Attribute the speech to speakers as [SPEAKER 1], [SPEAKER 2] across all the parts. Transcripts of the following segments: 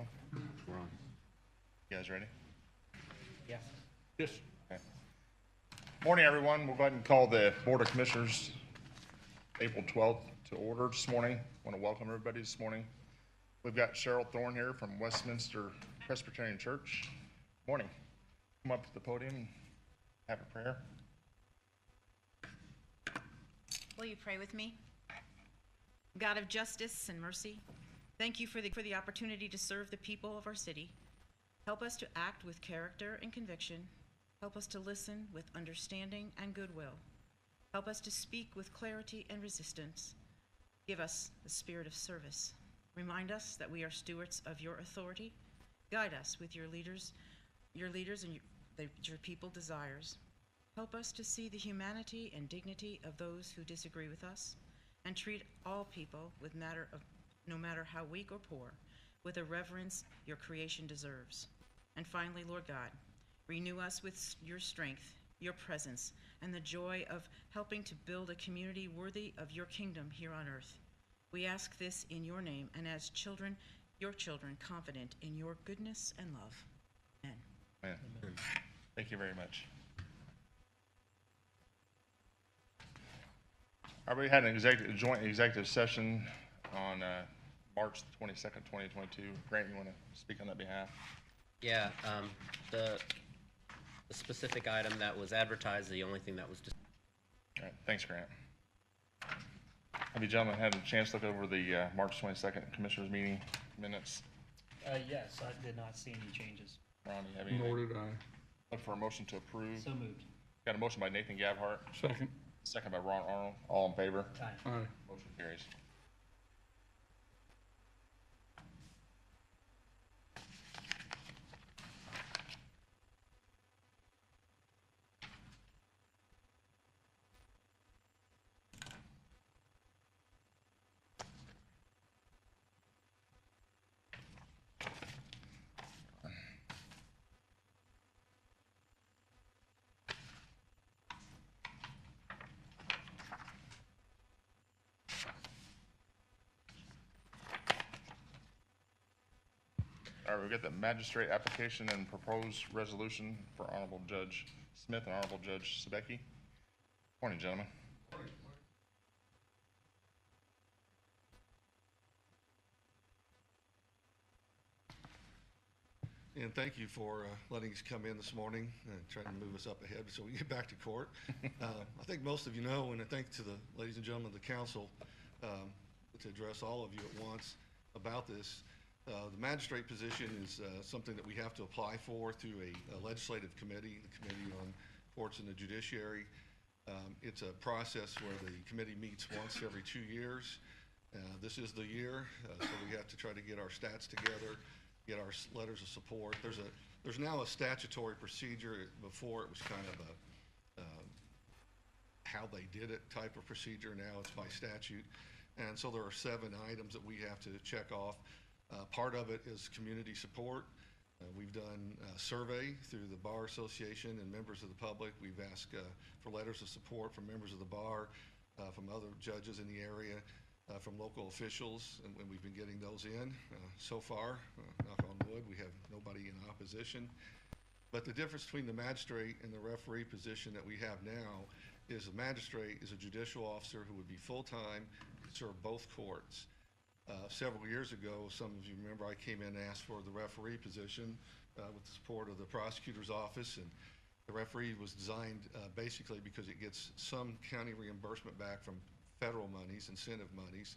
[SPEAKER 1] going?
[SPEAKER 2] We're on.
[SPEAKER 1] You guys ready?
[SPEAKER 2] Yes.
[SPEAKER 1] Yes. Okay. Morning, everyone. We'll go ahead and call the Board of Commissioners April 12th to order this morning. Want to welcome everybody this morning. We've got Cheryl Thorne here from Westminster Presbyterian Church. Morning. Come up to the podium and have a prayer.
[SPEAKER 3] Will you pray with me? God of justice and mercy, thank you for the opportunity to serve the people of our city. Help us to act with character and conviction. Help us to listen with understanding and goodwill. Help us to speak with clarity and resistance. Give us the spirit of service. Remind us that we are stewards of your authority. Guide us with your leaders and your people desires. Help us to see the humanity and dignity of those who disagree with us, and treat all people no matter how weak or poor, with a reverence your creation deserves. And finally, Lord God, renew us with your strength, your presence, and the joy of helping to build a community worthy of your kingdom here on earth. We ask this in your name, and as children, your children, confident in your goodness and love. Amen.
[SPEAKER 1] Amen. Amen. Thank you very much. We had a joint executive session on March 22nd, 2022. Grant, you want to speak on that behalf?
[SPEAKER 4] Yeah, the specific item that was advertised, the only thing that was just.
[SPEAKER 1] All right, thanks, Grant. Have you gentlemen had a chance to look over the March 22nd Commissioners meeting minutes?
[SPEAKER 5] Yes, I did not see any changes.
[SPEAKER 1] Ronnie, have anything?
[SPEAKER 2] Nor did I.
[SPEAKER 1] Look for a motion to approve.
[SPEAKER 5] So moved.
[SPEAKER 1] Got a motion by Nathan Gabhart,
[SPEAKER 2] Second.
[SPEAKER 1] second by Ron Arnold. All in favor?
[SPEAKER 5] Aye.
[SPEAKER 2] Aye.
[SPEAKER 1] Motion carries. All right, we've got the magistrate application and proposed resolution for Honorable Judge Smith and Honorable Judge Sebecki. Morning, gentlemen.
[SPEAKER 6] And thank you for letting us come in this morning and trying to move us up ahead so we can get back to court. I think most of you know, and I thank to the ladies and gentlemen of the council to address all of you at once about this. The magistrate position is something that we have to apply for through a legislative committee, the Committee on Courts and the Judiciary. It's a process where the committee meets once every 2 years. This is the year, so we have to try to get our stats together, get our letters of support. There's now a statutory procedure. Before it was kind of a how they did it type of procedure. Now it's by statute. And so there are 7 items that we have to check off. Part of it is community support. We've done a survey through the Bar Association and members of the public. We've asked for letters of support from members of the bar, from other judges in the area, from local officials, and we've been getting those in. So far, knock on wood, we have nobody in opposition. But the difference between the magistrate and the referee position that we have now is the magistrate is a judicial officer who would be full-time, serve both courts. Several years ago, some of you remember, I came in and asked for the referee position with the support of the prosecutor's office, and the referee was designed basically because it gets some county reimbursement back from federal monies, incentive monies,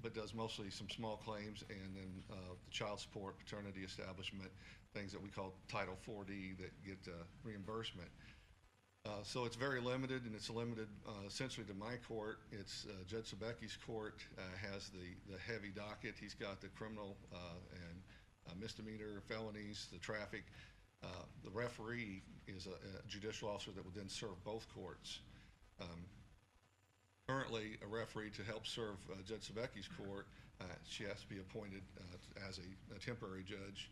[SPEAKER 6] but does mostly some small claims and then the child support, paternity establishment, things that we call Title 4D that get reimbursement. So it's very limited, and it's limited essentially to my court. It's Judge Sebecki's court has the heavy docket. He's got the criminal and misdemeanor felonies, the traffic. The referee is a judicial officer that would then serve both courts. Currently, a referee to help serve Judge Sebecki's court, she has to be appointed as a temporary judge,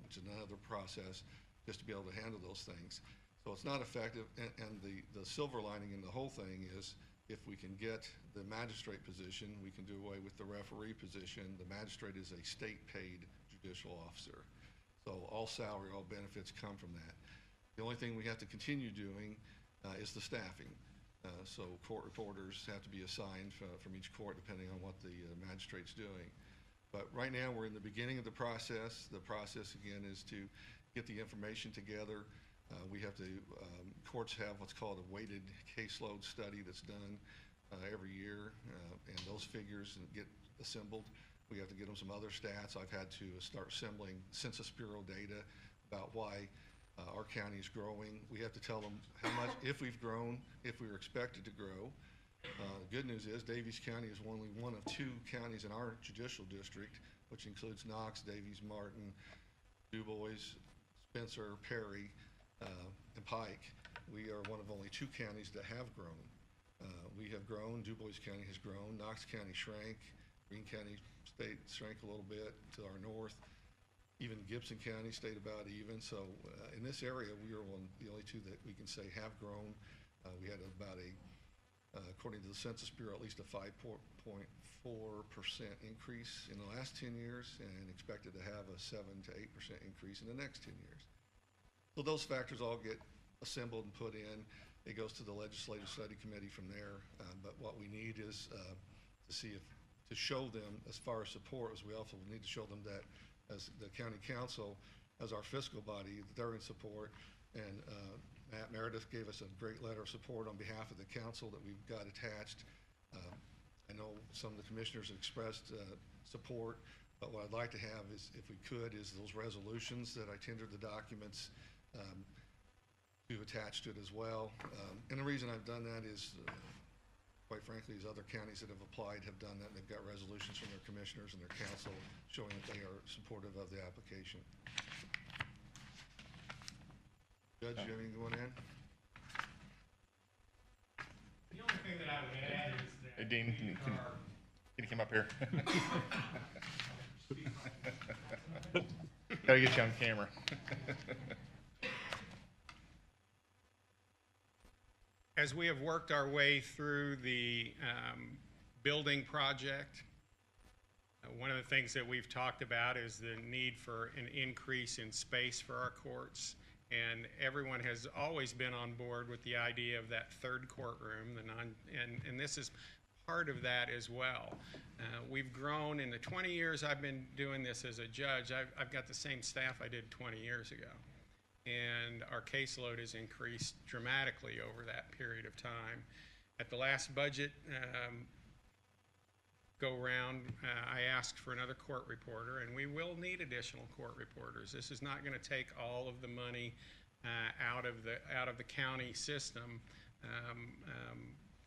[SPEAKER 6] which is another process, just to be able to handle those things. So it's not effective, and the silver lining in the whole thing is if we can get the magistrate position, we can do away with the referee position. The magistrate is a state-paid judicial officer. So all salary, all benefits come from that. The only thing we have to continue doing is the staffing. So court reporters have to be assigned from each court depending on what the magistrate's doing. But right now, we're in the beginning of the process. The process, again, is to get the information together. We have to, courts have what's called a weighted caseload study that's done every year, and those figures get assembled. We have to get them some other stats. I've had to start assembling Census Bureau data about why our county is growing. We have to tell them how much, if we've grown, if we were expected to grow. The good news is Daviess County is only one of 2 counties in our judicial district, which includes Knox, Daviess, Martin, DuBois, Spencer, Perry, and Pike. We are one of only 2 counties that have grown. We have grown. DuBois County has grown. Knox County shrank. Greene County shrank a little bit to our north. Even Gibson County stayed about even. So in this area, we are the only 2 that we can say have grown. We had about according to the Census Bureau, at least a 5.4% increase in the last 10 years, and expected to have a 7 to 8% increase in the next 10 years. So those factors all get assembled and put in. It goes to the Legislative Study Committee from there. But what we need is to show them, as far as support, as we also need to show them that as the county council, as our fiscal body, that they're in support. And Matt Meredith gave us a great letter of support on behalf of the council that we've got attached. I know some of the commissioners expressed support, but what I'd like to have is, if we could, is those resolutions that I tendered the documents to attach to it as well. And the reason I've done that is, quite frankly, is other counties that have applied have done that, and they've got resolutions from their commissioners and their council showing that they are supportive of the application. Judge, you have anything going in?
[SPEAKER 7] The only thing that I would add is that.
[SPEAKER 1] Hey, Dean, can you come up here? Gotta get you on camera.
[SPEAKER 7] As we have worked our way through the building project, one of the things that we've talked about is the need for an increase in space for our courts. And everyone has always been on board with the idea of that third courtroom, and this is part of that as well. We've grown in the 20 years I've been doing this as a judge. I've got the same staff I did 20 years ago. And our caseload has increased dramatically over that period of time. At the last budget go round, I asked for another court reporter, and we will need additional court reporters. This is not going to take all of the money out of the county system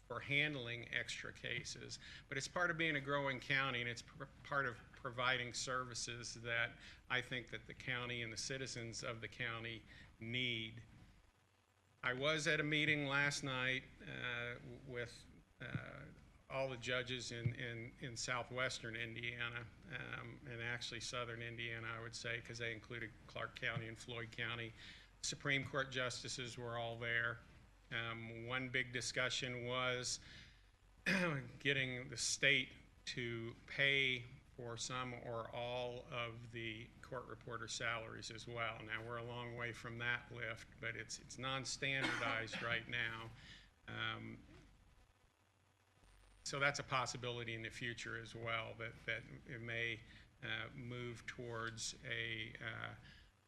[SPEAKER 7] for handling extra cases, but it's part of being a growing county, and it's part of providing services that I think that the county and the citizens of the county need. I was at a meeting last night with all the judges in southwestern Indiana, and actually southern Indiana, I would say, because they included Clark County and Floyd County. Supreme Court justices were all there. One big discussion was getting the state to pay for some or all of the court reporter salaries as well. Now, we're a long way from that lift, but it's non-standardized right now. So that's a possibility in the future as well, that it may move towards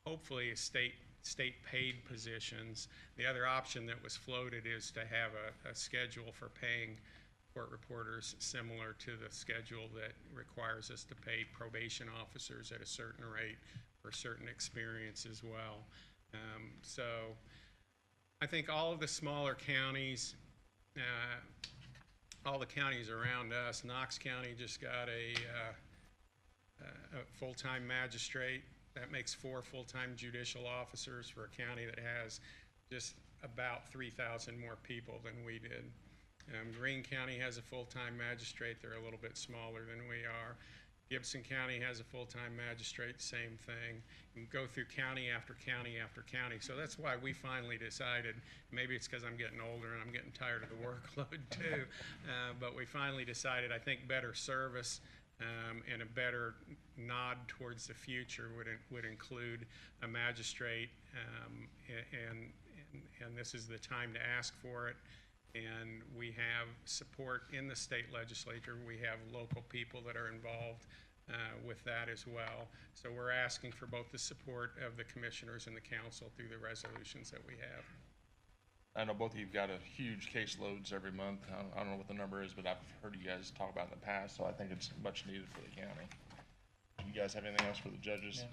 [SPEAKER 7] hopefully a state paid positions. The other option that was floated is to have a schedule for paying court reporters similar to the schedule that requires us to pay probation officers at a certain rate for certain experience as well. So I think all of the smaller counties, all the counties around us, Knox County just got a full-time magistrate. That makes 4 full-time judicial officers for a county that has just about 3,000 more people than we did. Greene County has a full-time magistrate. They're a little bit smaller than we are. Gibson County has a full-time magistrate, same thing. You can go through county after county after county. So that's why we finally decided, maybe it's because I'm getting older and I'm getting tired of the workload too, but we finally decided, I think better service and a better nod towards the future would include a magistrate, and this is the time to ask for it. And we have support in the state legislature. We have local people that are involved with that as well. So we're asking for both the support of the commissioners and the council through the resolutions that we have.
[SPEAKER 1] I know both of you've got a huge caseloads every month. I don't know what the number is, but I've heard you guys talk about it in the past, so I think it's much needed for the county. You guys have anything else for the judges?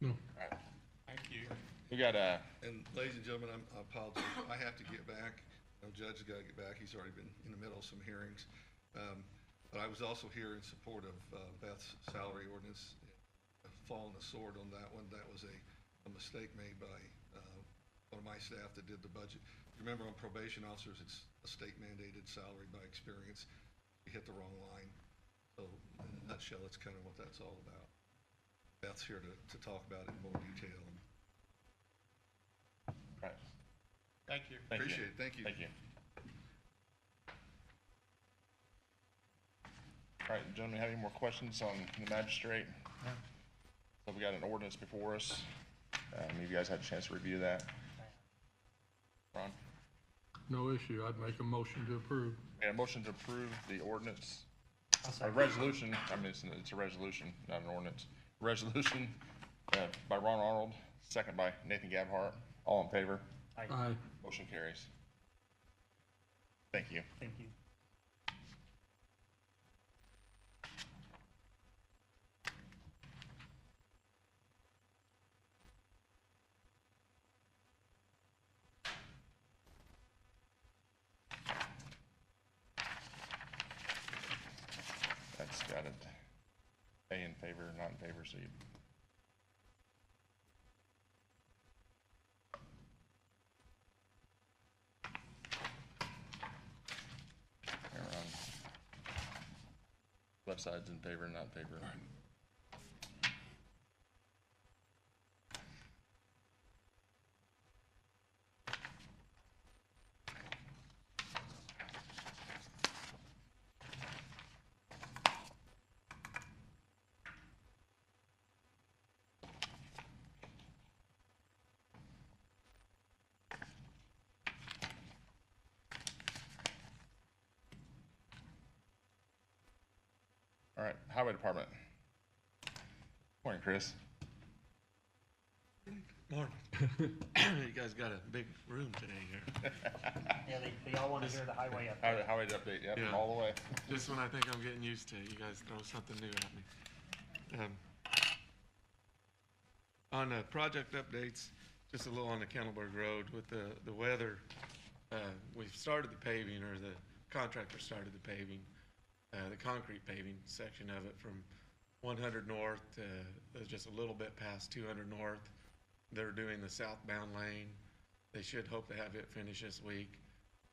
[SPEAKER 5] No.
[SPEAKER 1] All right.
[SPEAKER 7] Thank you.
[SPEAKER 1] We got
[SPEAKER 6] And ladies and gentlemen, I apologize. I have to get back. The judge has got to get back. He's already been in the middle of some hearings. But I was also here in support of Beth's salary ordinance. Falling the sword on that one. That was a mistake made by one of my staff that did the budget. Remember, on probation officers, it's a state mandated salary by experience. We hit the wrong line. So in a nutshell, that's kind of what that's all about. Beth's here to talk about it in more detail.
[SPEAKER 1] right.
[SPEAKER 7] Thank you.
[SPEAKER 1] Thank you.
[SPEAKER 6] Appreciate it. Thank you.
[SPEAKER 1] Thank you. All right, gentlemen, have any more questions on the magistrate? So we got an ordinance before us. You guys had a chance to review that. Ron?
[SPEAKER 8] No issue. I'd make a motion to approve.
[SPEAKER 1] And a motion to approve the ordinance,
[SPEAKER 5] I'll
[SPEAKER 1] a
[SPEAKER 5] second.
[SPEAKER 1] resolution, I mean, it's a resolution, not an ordinance. Resolution by Ron Arnold, second by Nathan Gabhart. All in favor?
[SPEAKER 5] Aye.
[SPEAKER 8] Aye.
[SPEAKER 1] Motion carries. Thank you.
[SPEAKER 5] Thank you.
[SPEAKER 1] That's got it. A in favor, not in favor, so you. Left side's in favor, not in favor. All right, Highway Department. Morning, Chris.
[SPEAKER 9] Morning. You guys got a big room today here.
[SPEAKER 5] Yeah, they all want to hear the highway update.
[SPEAKER 1] Highway update, yep,
[SPEAKER 9] Yeah.
[SPEAKER 1] all the way.
[SPEAKER 9] Just when I think I'm getting used to it, you guys throw something new at me. On project updates, just a little on the Kennelberg Road with the weather. We've started the paving, or the contractor started the paving, the concrete paving section of it from 100 north to just a little bit past 200 north. They're doing the southbound lane. They should hope to have it finished this week.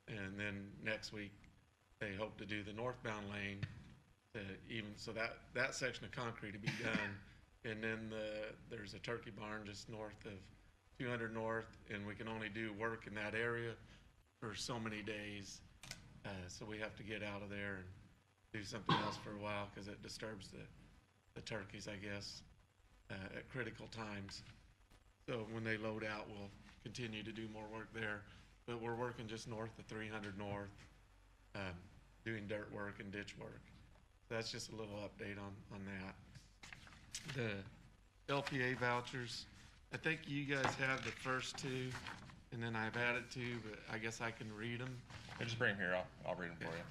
[SPEAKER 9] And then next week, they hope to do the northbound lane to so that section of concrete to be done. And then there's a turkey barn just north of 200 north, and we can only do work in that area for so many days. So we have to get out of there and do something else for a while because it disturbs the turkeys, I guess, at critical times. So when they load out, we'll continue to do more work there. But we're working just north of 300 north, doing dirt work and ditch work. So that's just a little update on that. The LPA vouchers, I think you guys have the first two, and then I've added two, but I guess I can read them.
[SPEAKER 1] Yeah, just bring them here, I'll read them for you.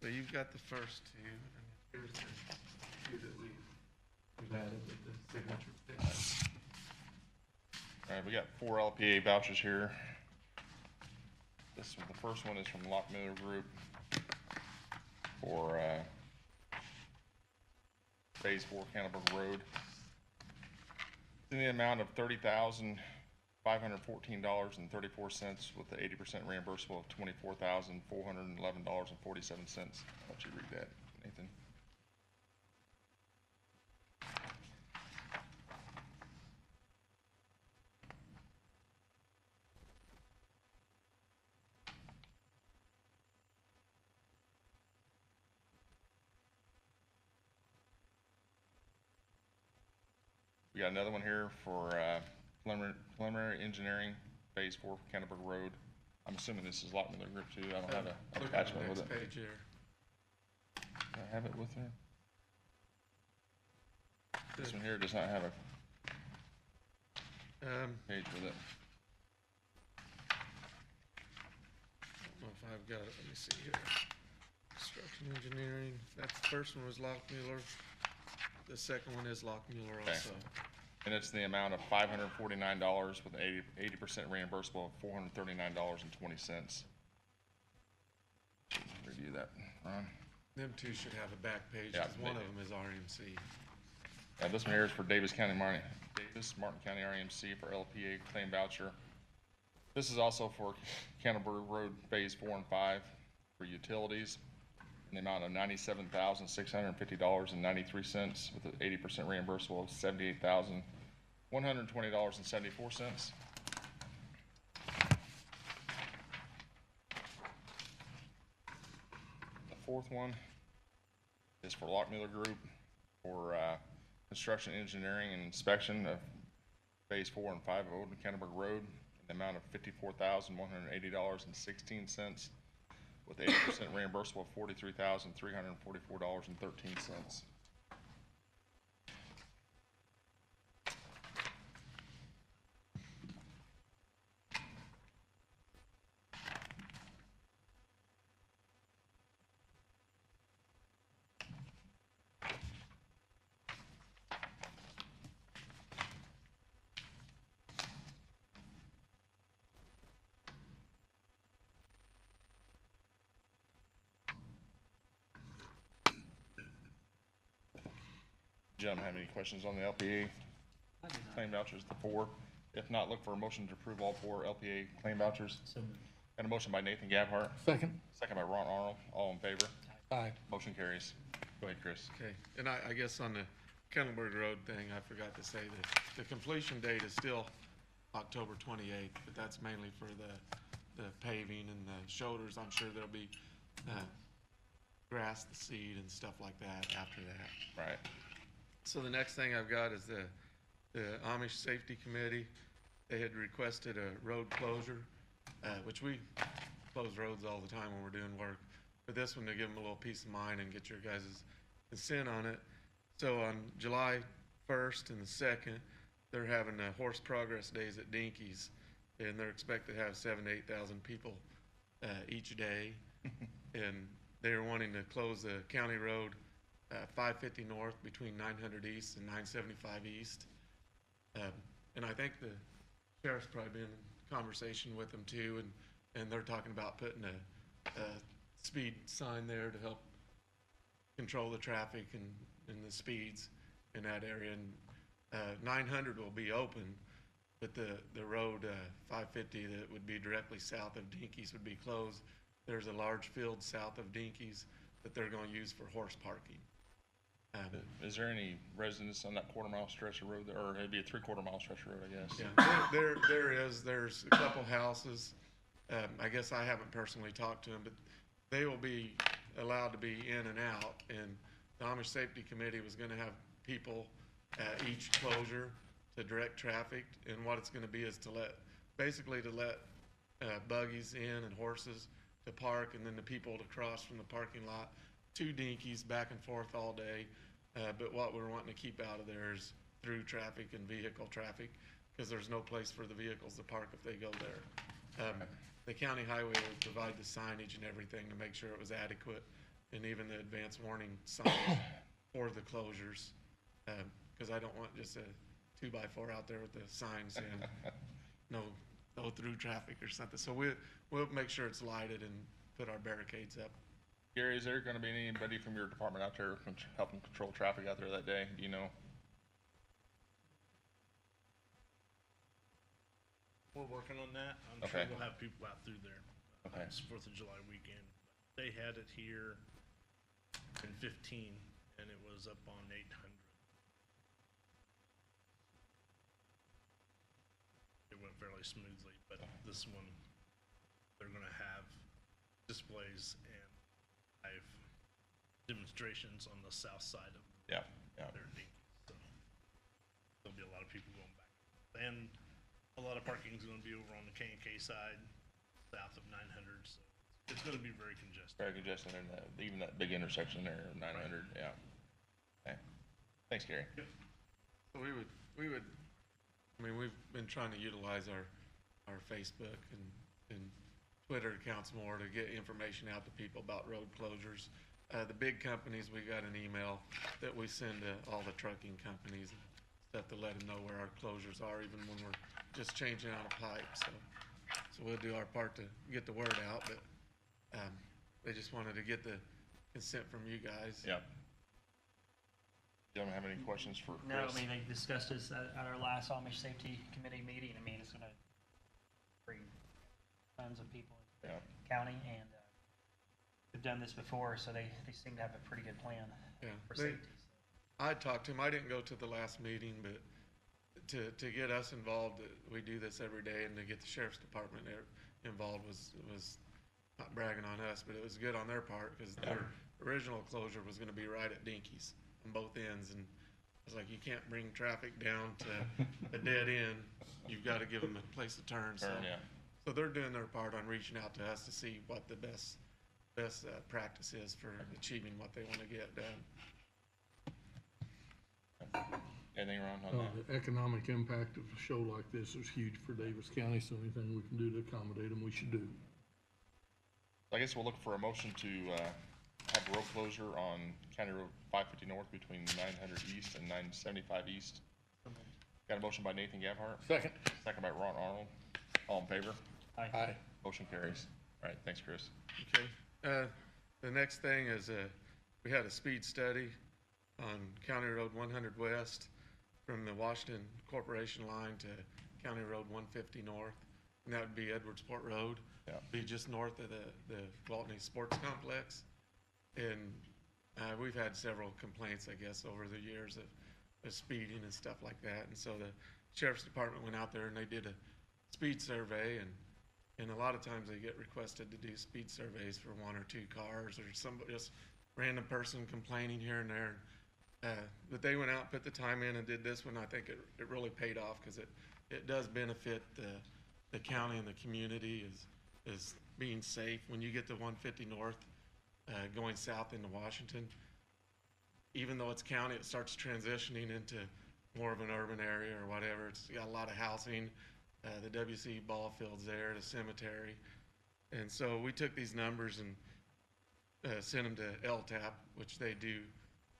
[SPEAKER 9] So you've got the first two, and here's the two that we've added with the signature page.
[SPEAKER 1] All right, we got 4 LPA vouchers here. The first one is from Lock Miller Group for Phase 4 Cannibal Road. In the amount of $30,514.34 with the 80% reimbursable of $24,411.47. I'll let you read that, Nathan. We got another one here for preliminary engineering, Phase 4 for Canterbury Road. I'm assuming this is Lockmiller Group too. I don't have an
[SPEAKER 9] Look at the
[SPEAKER 1] attachment with
[SPEAKER 9] next
[SPEAKER 1] it.
[SPEAKER 9] page here.
[SPEAKER 1] Do I have it with me? This one here does not have a page with it.
[SPEAKER 9] I don't know if I've got it, let me see here. Construction engineering, that first one was Lockmuller. The second one is Lockmuller
[SPEAKER 1] Okay.
[SPEAKER 9] also.
[SPEAKER 1] And it's the amount of $549 with 80% reimbursable of $439.20. Review that, Ron.
[SPEAKER 9] Them two should have a back page,
[SPEAKER 1] Yeah,
[SPEAKER 9] because one
[SPEAKER 1] they
[SPEAKER 9] of them is RMC.
[SPEAKER 1] This one here is for Davis Martin County RMC for LPA claim voucher. This is also for Canterbury Road Phase 4 and 5 for utilities in the amount of $97,650.93 with an 80% reimbursable of $78,120.74. The fourth one is for Lockmuller Group for construction engineering and inspection of Phase 4 and 5 of Old Canterbury Road in the amount of $54,180.16 with 80% reimbursable of $43,344.13. Gentlemen, have any questions on the LPA claim vouchers, the four? If not, look for a motion to approve all four LPA claim vouchers. Got a motion by Nathan Gabhart,
[SPEAKER 8] Second.
[SPEAKER 1] second by Ron Arnold, all in favor.
[SPEAKER 8] Aye.
[SPEAKER 1] Motion carries. Go ahead, Chris.
[SPEAKER 9] Okay, and I guess on the Kendallburg Road thing, I forgot to say that the completion date is still October 28th, but that's mainly for the paving and the shoulders. I'm sure there'll be grass, the seed and stuff like that after that.
[SPEAKER 1] Right.
[SPEAKER 9] So the next thing I've got is the Amish Safety Committee. They had requested a road closure, which we close roads all the time when we're doing work. But this one, to give them a little peace of mind and get your guys' consent on it. So on July 1st and the 2nd, they're having horse progress days at Dinky's, and they're expected to have 7,000 to 8,000 people each day. And they're wanting to close the county road 550 north between 900 east and 975 east. And I think the sheriff's probably been in conversation with them too, and they're talking about putting a speed sign there to help control the traffic and the speeds in that area. And 900 will be open, but the road 550 that would be directly south of Dinky's would be closed. There's a large field south of Dinky's that they're going to use for horse parking.
[SPEAKER 1] Is there any residents on that quarter-mile stretch of road, or it'd be a three-quarter-mile stretch of road, I guess?
[SPEAKER 9] Yeah, there's a couple houses. I guess I haven't personally talked to them, but they will be allowed to be in and out. And the Amish Safety Committee was going to have people at each closure to direct traffic. And what it's going to be is to let buggies in and horses to park, and then the people to cross from the parking lot to Dinky's back and forth all day. But what we're wanting to keep out of there is through traffic and vehicle traffic, because there's no place for the vehicles to park if they go there. The county highway would provide the signage and everything to make sure it was adequate, and even the advance warning signs for the closures, because I don't want just a 2x4 out there with the sign saying no through traffic or something. So we'll make sure it's lighted and put our barricades up.
[SPEAKER 1] Gary, is there going to be anybody from your department out there helping control traffic out there that day? Do you know?
[SPEAKER 10] We're working on that. I'm sure
[SPEAKER 1] Okay.
[SPEAKER 10] we'll have people out through there.
[SPEAKER 1] Okay.
[SPEAKER 10] It's 4th of July weekend. They had it here in 15, and it was up on 800. It went fairly smoothly, but this one, they're gonna have displays and live demonstrations on the south side of
[SPEAKER 1] Yeah, yeah.
[SPEAKER 10] their Dinky. So there'll be a lot of people going back. And a lot of parking is gonna be over on the K&K side, south of 900, so it's gonna be very congested.
[SPEAKER 1] Very congested in that, even that big intersection there, 900, yeah. Okay. Thanks, Gary.
[SPEAKER 9] So we would, I mean, we've been trying to utilize our Facebook and Twitter accounts more to get information out to people about road closures. The big companies, we got an email that we send to all the trucking companies and stuff to let them know where our closures are, even when we're just changing out a pipe, so we'll do our part to get the word out, but, they just wanted to get the consent from you guys.
[SPEAKER 1] Yeah. Gentlemen, have any questions for Chris?
[SPEAKER 5] No, I mean, they discussed this at our last Amish Safety Committee meeting. I mean, it's gonna bring tons of people into
[SPEAKER 1] Yeah.
[SPEAKER 5] the county, and we've done this before, so they seem to have a pretty good plan
[SPEAKER 9] Yeah,
[SPEAKER 5] for
[SPEAKER 9] they-
[SPEAKER 5] safety.
[SPEAKER 9] I talked to him, I didn't go to the last meeting, but to get us involved, we do this every day, and to get the sheriff's department involved was not bragging on us, but it was good on their part, because their original closure was gonna be right at Dinky's on both ends, and it's like, you can't bring traffic down to a dead end, you've gotta give them a place to turn, so.
[SPEAKER 1] Turn, yeah.
[SPEAKER 9] So they're doing their part on reaching out to us to see what the best practice is for achieving what they wanna get done.
[SPEAKER 1] Anything wrong on that?
[SPEAKER 8] The economic impact of a show like this is huge for Davis County, so anything we can do to accommodate them, we should do.
[SPEAKER 1] I guess we'll look for a motion to, have road closure on County Road 550 North between 900 East and 975 East. Got a motion by Nathan Gabhart,
[SPEAKER 8] Second.
[SPEAKER 1] second by Ron Arnold. All in favor?
[SPEAKER 8] Aye.
[SPEAKER 1] Motion carries. All right, thanks, Chris.
[SPEAKER 9] Okay, the next thing is, we had a speed study on County Road 100 West from the Washington Corporation line to County Road 150 North, and that would be Edwardsport Road.
[SPEAKER 1] Yeah.
[SPEAKER 9] Be just north of the Waltney Sports Complex. And, we've had several complaints, I guess, over the years of speeding and stuff like that, and so the sheriff's department went out there and they did a speed survey, and a lot of times they get requested to do speed surveys for one or two cars or somebody, just random person complaining here and there. But they went out and put the time in and did this one. I think it really paid off, because it does benefit the county and the community is being safe. When you get to 150 North, going south into Washington, even though it's county, it starts transitioning into more of an urban area or whatever. It's got a lot of housing. The WC ball field's there, the cemetery. And so we took these numbers and sent them to LTAP, which they do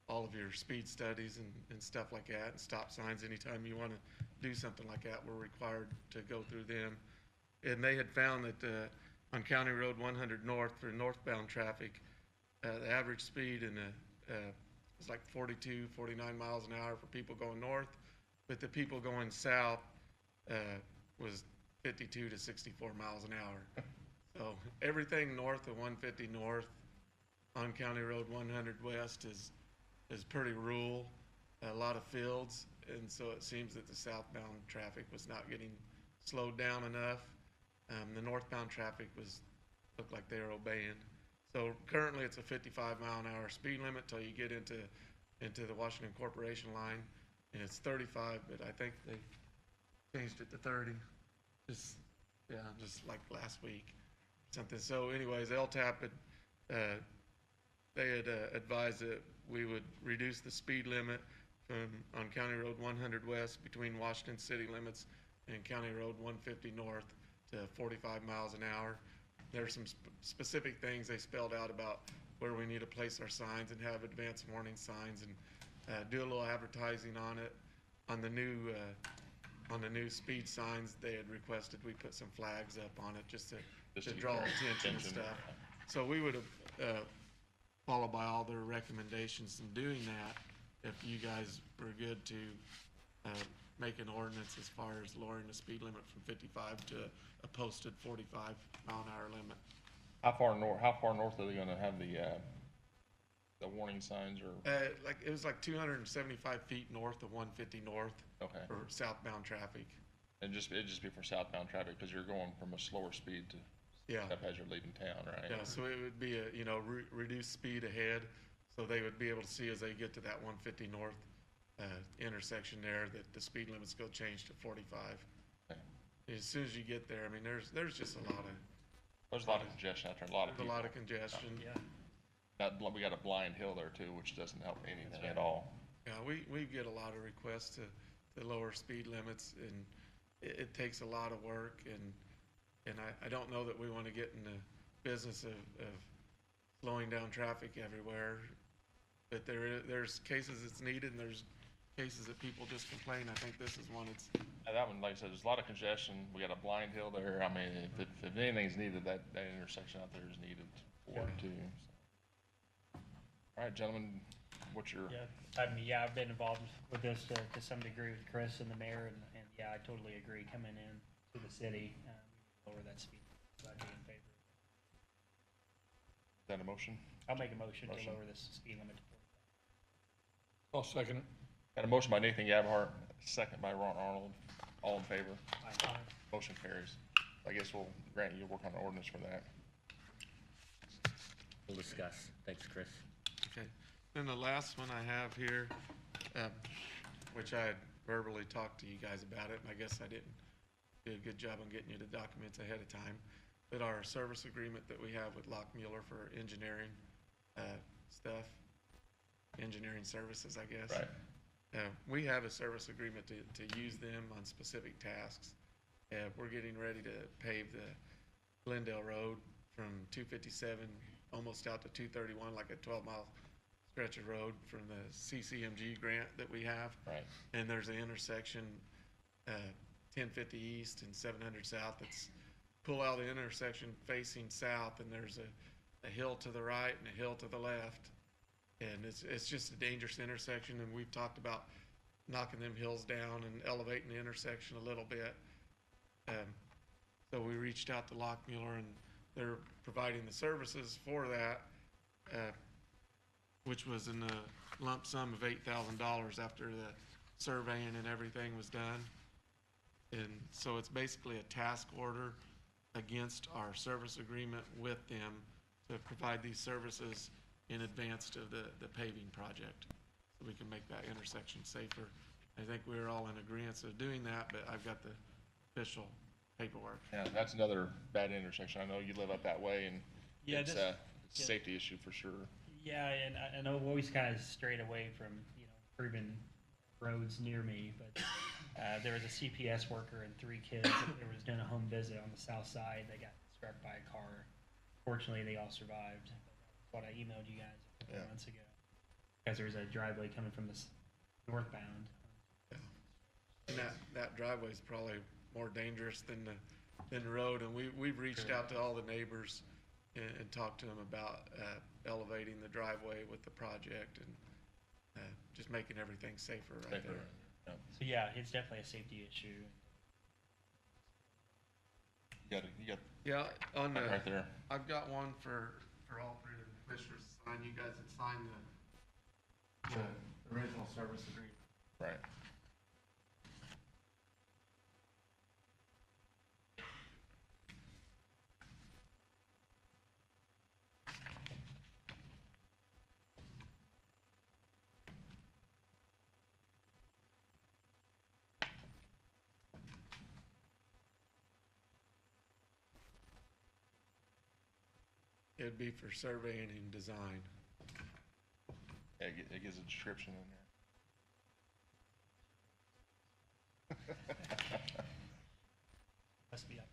[SPEAKER 9] all of your speed studies and stuff like that, and stop signs. Anytime you want to do something like that, we're required to go through them. And they had found that on County Road 100 North for northbound traffic, the average speed was like 42, 49 miles an hour for people going north, but the people going south was 52 to 64 miles an hour. So everything north of 150 North on County Road 100 West is pretty rural, a lot of fields, and so it seems that the southbound traffic was not getting slowed down enough. The northbound traffic looked like they were obeying. So currently it's a 55 mile an hour speed limit till you get into the Washington Corporation line, and it's 35, but I think they changed it to 30, just like last week, something. So anyways, LTAP they had advised that we would reduce the speed limit on County Road 100 West between Washington city limits and County Road 150 North to 45 miles an hour. There's some specific things they spelled out about where we need to place our signs and have advanced warning signs, and do a little advertising on it. On the new speed signs, they had requested we put some flags up on it just to draw attention and stuff. So we would have followed by all their recommendations in doing that if you guys were good to make an ordinance as far as lowering the speed limit from 55 to a posted 45 mile an hour limit.
[SPEAKER 1] How far north are they gonna have The warning signs or,
[SPEAKER 9] Like, it was like 275 feet north of 150 north
[SPEAKER 1] okay.
[SPEAKER 9] for southbound traffic.
[SPEAKER 1] It'd just be for southbound traffic, because you're going from a slower speed to
[SPEAKER 9] Yeah.
[SPEAKER 1] up as you're leaving town, right?
[SPEAKER 9] Yeah, so it would be a, reduced speed ahead, so they would be able to see as they get to that 150 north intersection there, that the speed limit's gonna change to 45.
[SPEAKER 1] Okay.
[SPEAKER 9] As soon as you get there, I mean, there's just a lot of,
[SPEAKER 1] There's a lot of congestion out there, a lot of
[SPEAKER 9] there's a
[SPEAKER 1] people.
[SPEAKER 9] lot of congestion.
[SPEAKER 5] Yeah.
[SPEAKER 1] We got a blind hill there too, which doesn't help anything at all.
[SPEAKER 9] Yeah, we get a lot of requests to lower speed limits, and it takes a lot of work, and I don't know that we wanna get in the business of slowing down traffic everywhere. But there's cases it's needed, and there's cases that people just complain. I think this is one that's,
[SPEAKER 1] That one, like I said, there's a lot of congestion. We got a blind hill there. I mean, if anything's needed, that intersection out there is needed for it too. So. All right, gentlemen, what's your,
[SPEAKER 5] Yeah, I've been involved with this to some degree with Chris and the mayor, and yeah, I totally agree. Coming in to the city, we need to lower that speed. So I'd be in favor.
[SPEAKER 1] is that a motion?
[SPEAKER 5] I'll make a motion to
[SPEAKER 1] Motion.
[SPEAKER 5] lower this speed limit to 45.
[SPEAKER 8] I'll second it.
[SPEAKER 1] Got a motion by Nathan Gabhart, second by Ron Arnold. All in favor?
[SPEAKER 5] Aye.
[SPEAKER 1] Motion carries. I guess we'll grant you work on the ordinance for that.
[SPEAKER 4] We'll discuss. Thanks, Chris.
[SPEAKER 9] okay. Then the last one I have here, which I had verbally talked to you guys about it, and I guess I didn't do a good job on getting you the documents ahead of time. But our service agreement that we have with Lockmuller for engineering stuff, engineering services, I guess.
[SPEAKER 1] Right.
[SPEAKER 9] We have a service agreement to use them on specific tasks. We're getting ready to pave the Glendale Road from 257 almost out to 231, like a 12-mile stretch of road from the CCMG grant that we have.
[SPEAKER 1] Right.
[SPEAKER 9] And there's an intersection, 1050 East and 700 South, that's pull out the intersection facing south, and there's a hill to the right and a hill to the left. And it's just a dangerous intersection, and we've talked about knocking them hills down and elevating the intersection a little bit. So we reached out to Lockmuller, and they're providing the services for that, which was in a lump sum of $8,000 after the surveying and everything was done. And so it's basically a task order against our service agreement with them to provide these services in advance of the paving project, so we can make that intersection safer. I think we're all in agreement of doing that, but I've got the official paperwork.
[SPEAKER 1] Yeah, that's another bad intersection. I know you live up that way, and
[SPEAKER 5] Yeah,
[SPEAKER 1] it's
[SPEAKER 5] this-
[SPEAKER 1] it's a safety issue for sure.
[SPEAKER 5] Yeah, and I know I've always kind of strayed away from, urban roads near me, but there was a CPS worker and 3 kids that was doing a home visit on the south side. They got struck by a car. Fortunately, they all survived. That's what I emailed you guys a couple
[SPEAKER 1] Yeah.
[SPEAKER 5] months ago. Because there was a driveway coming from the northbound.
[SPEAKER 9] And that driveway is probably more dangerous than the road, and we've reached out to all the neighbors and talked to them about elevating the driveway with the project, and just making everything safer right
[SPEAKER 1] Safer.
[SPEAKER 9] there.
[SPEAKER 1] Yeah.
[SPEAKER 5] So yeah, it's definitely a safety issue.
[SPEAKER 1] You got
[SPEAKER 9] Yeah, on the,
[SPEAKER 1] right there.
[SPEAKER 9] I've got one for all 3 of the commissioners to sign. You guys had signed the original service agreement.
[SPEAKER 1] Right.
[SPEAKER 9] It'd be for surveying and design.
[SPEAKER 1] Yeah, it gives a description in there.
[SPEAKER 5] Must be up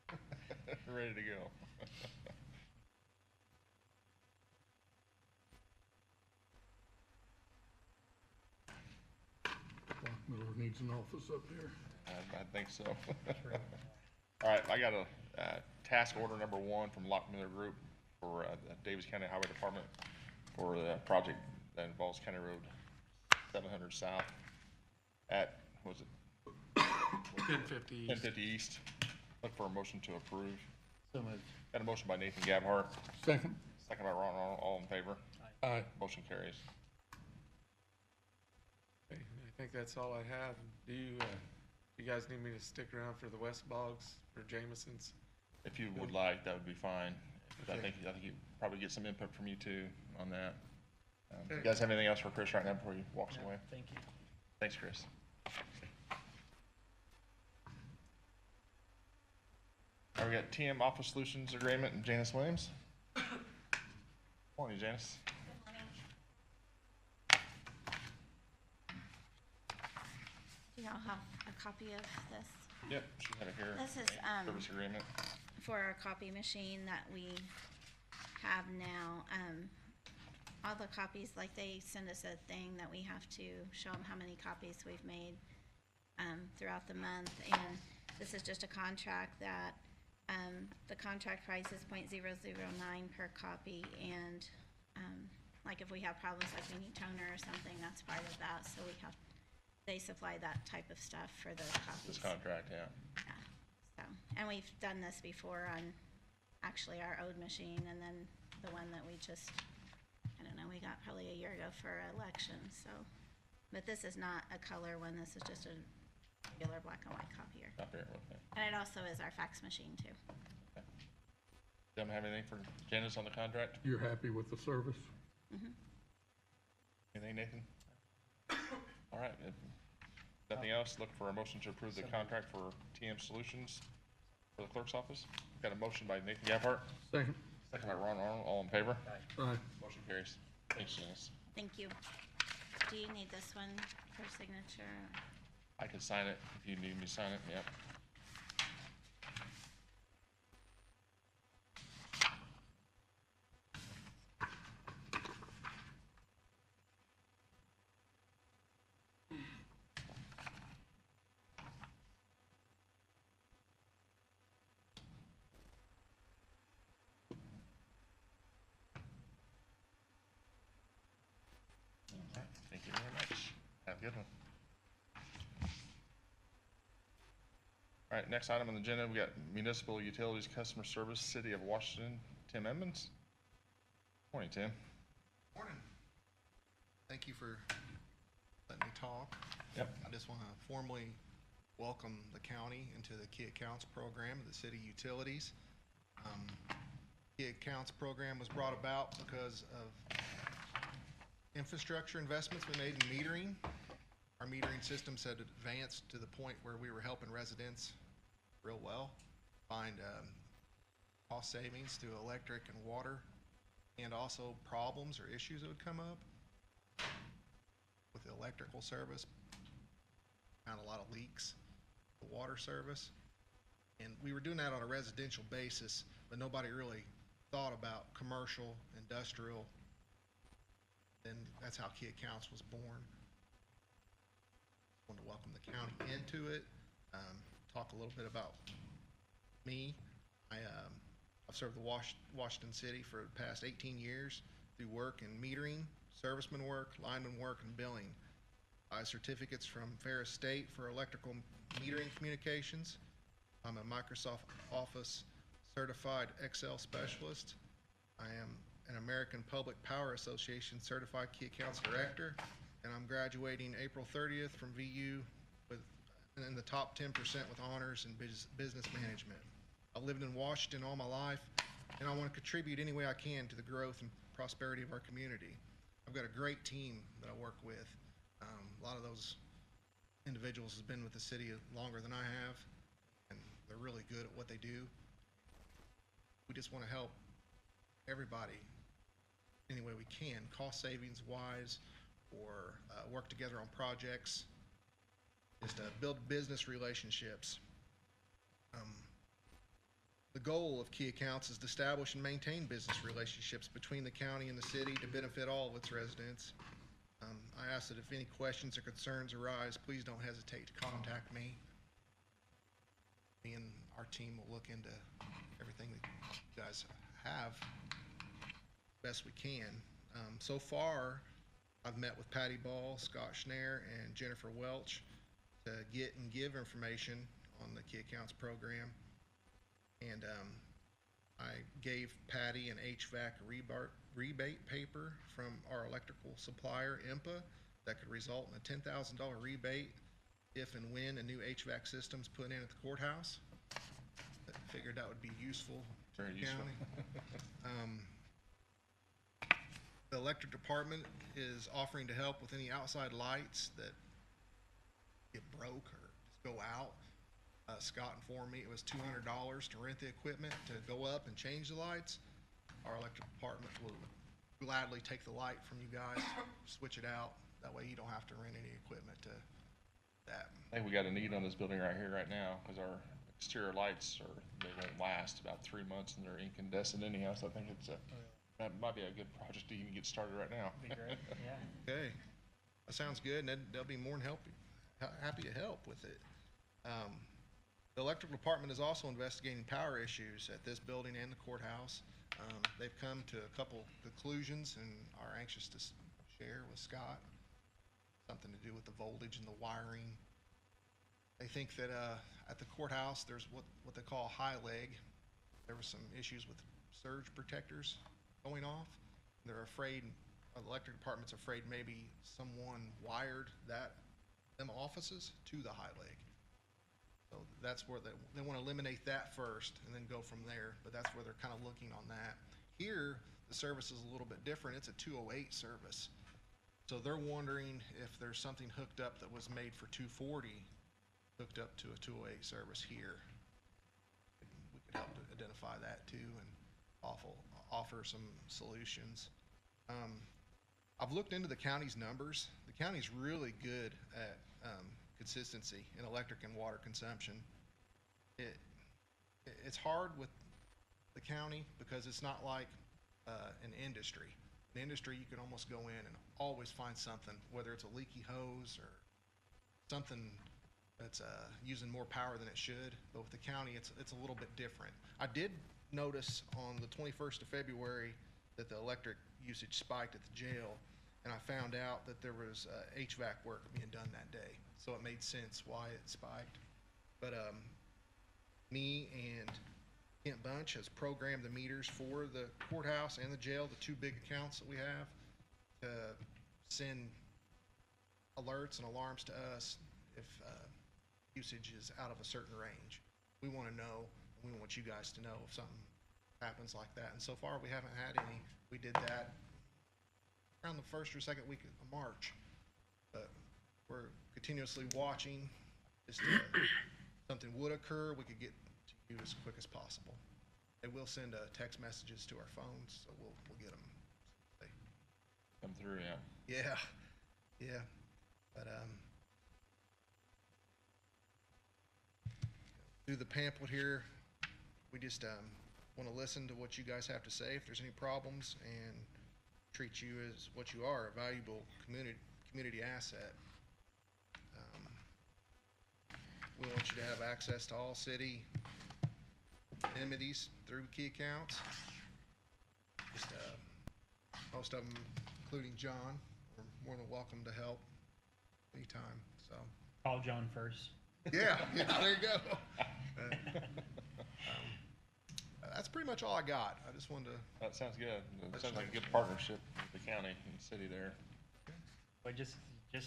[SPEAKER 5] there.
[SPEAKER 1] Ready to go.
[SPEAKER 8] Miller needs an office up there.
[SPEAKER 1] I think so. All right, I got a task order number 1 from Lockmuller Group for the Daviess County Highway Department for the project that involves County Road 700 South at, what was it,
[SPEAKER 9] 1050 East.
[SPEAKER 1] 1050 East. Look for a motion to approve.
[SPEAKER 5] So moved.
[SPEAKER 1] Got a motion by Nathan Gabhart,
[SPEAKER 8] Second.
[SPEAKER 1] second by Ron Arnold. All in favor? Aye. Motion carries.
[SPEAKER 9] Okay, I think that's all I have. Do you guys need me to stick around for the West Bogs or Jamesons?
[SPEAKER 1] If you would like, that would be fine. I
[SPEAKER 9] Okay.
[SPEAKER 1] think you probably get some input from you too on that. You
[SPEAKER 9] Okay.
[SPEAKER 1] guys have anything else for Chris right now before he walks
[SPEAKER 5] No,
[SPEAKER 1] away?
[SPEAKER 5] thank you.
[SPEAKER 1] Thanks, Chris. All right, we got TM Office Solutions Agreement and Janice Williams. Morning, Janice.
[SPEAKER 11] Do y'all have a copy of this?
[SPEAKER 1] Yep, she had it here.
[SPEAKER 11] This is,
[SPEAKER 1] Service agreement.
[SPEAKER 11] for our copy machine that we have now. All the copies, like they send us a thing that we have to show them how many copies we've made, throughout the month. And this is just a contract that, the contract price is .009 per copy. And, like if we have problems, like we need toner or something, that's part of that. So they supply that type of stuff for the copies.
[SPEAKER 1] This contract, yeah.
[SPEAKER 11] Yeah, so, and we've done this before on actually our old machine, and then the one that we just, I don't know, we got probably a year ago for election, so. But this is not a color one, this is just a regular black and white copier.
[SPEAKER 1] Up here, okay.
[SPEAKER 11] And it also is our fax machine too.
[SPEAKER 1] Gentlemen, have anything for Janice on the contract?
[SPEAKER 8] You're happy with the service?
[SPEAKER 1] Anything, Nathan? All right, if nothing else, look for a motion to approve the contract for TM Solutions for the clerk's office. Got a motion by Nathan Gabhart,
[SPEAKER 8] Second?
[SPEAKER 1] second by Ron Arnold, all in favor?
[SPEAKER 8] Aye.
[SPEAKER 1] Motion carries. Thanks, Janice.
[SPEAKER 11] Thank you. Do you need this one for signature?
[SPEAKER 1] I can sign it if you need me to sign it, yep. All right, thank you very much. Have a good one. All right, next item on the agenda, we got Municipal Utilities Customer Service, City of Washington, Tim Edmonds. Morning, Tim.
[SPEAKER 12] Morning. Thank you for letting me talk.
[SPEAKER 1] Yep.
[SPEAKER 12] I just want to formally welcome the county into the Key Accounts Program of the City Utilities. Key Accounts Program was brought about because of infrastructure investments we made in metering. Our metering systems had advanced to the point where we were helping residents real well find cost savings through electric and water, and also problems or issues that would come up with the electrical service. Found a lot of leaks, the water service, and we were doing that on a residential basis, but nobody really thought about commercial, industrial. Then that's how Key Accounts was born. I want to welcome the county into it. Talk a little bit about me. I've served the Washington City for the past 18 years through work in metering, serviceman work, lineman work, and billing. I have certificates from Ferris State for electrical metering communications. I'm a Microsoft Office certified Excel specialist. I am an American Public Power Association certified Key Accounts director, and I'm graduating April 30th from VU with in the top 10% with honors in business management. I've lived in Washington all my life, and I want to contribute any way I can to the growth and prosperity of our community. I've got a great team that I work with. A lot of those individuals have been with the city longer than I have, and they're really good at what they do. We just want to help everybody any way we can, cost savings wise, or work together on projects, just build business relationships. The goal of Key Accounts is to establish and maintain business relationships between the county and the city to benefit all of its residents. I ask that if any questions or concerns arise, please don't hesitate to contact me. Me and our team will look into everything that you guys have best we can. So far, I've met with Patty Ball, Scott Schneer, and Jennifer Welch to get and give information on the Key Accounts program. And I gave Patty an HVAC rebate paper from our electrical supplier, IMPA, that could result in a $10,000 rebate if and when a new HVAC system's put in at the courthouse. I figured that would be useful to
[SPEAKER 1] Very
[SPEAKER 12] the
[SPEAKER 1] useful.
[SPEAKER 12] county. The electric department is offering to help with any outside lights that get broke or just go out. Scott informed me it was $200 to rent the equipment to go up and change the lights. Our electric department will gladly take the light from you guys, switch it out. That way you don't have to rent any equipment to that.
[SPEAKER 1] I think we got a need on this building right here, right now, because our exterior lights they won't last about 3 months and they're incandescent anyhow, so I think that might be a good project to even get started right now.
[SPEAKER 5] Be great, yeah.
[SPEAKER 12] Okay, that sounds good, and they'll be more than happy to help with it. The electrical department is also investigating power issues at this building and the courthouse. They've come to a couple conclusions and are anxious to share with Scott. Something to do with the voltage and the wiring. They think that at the courthouse, there's what they call a high leg. There were some issues with surge protectors going off. They're afraid, the electric department's afraid maybe someone wired them offices to the high leg. So that's where they want to eliminate that first and then go from there, but that's where they're kind of looking on that. Here, the service is a little bit different. It's a 208 service. So they're wondering if there's something hooked up that was made for 240, hooked up to a 208 service here. We could help to identify that too and offer some solutions. I've looked into the county's numbers. The county's really good at consistency in electric and water consumption. It's hard with the county because it's not like an industry. In industry, you can almost go in and always find something, whether it's a leaky hose or something that's using more power than it should. But with the county, it's a little bit different. I did notice on the 21st of February that the electric usage spiked at the jail, and I found out that there was HVAC work being done that day. So it made sense why it spiked. But me and Kent Bunch has programmed the meters for the courthouse and the jail, the two big accounts that we have, to send alerts and alarms to us if usage is out of a certain range. We want to know, and we want you guys to know if something happens like that. And so far, we haven't had any. We did that around the first or second week of March. But we're continuously watching. Just something would occur, we could get to you as quick as possible. They will send text messages to our phones, so we'll get them.
[SPEAKER 1] Come through, yeah.
[SPEAKER 12] Yeah. But through the pamphlet here, we just want to listen to what you guys have to say if there's any problems, and treat you as what you are, a valuable community asset. We want you to have access to all city amenities through key accounts. Just most of them, including John, are more than welcome to help anytime. So
[SPEAKER 5] Call John first.
[SPEAKER 12] yeah, there you go. That's pretty much all I got. I just wanted to.
[SPEAKER 1] That sounds good. It sounds like a good partnership with the county and the city there.
[SPEAKER 5] But just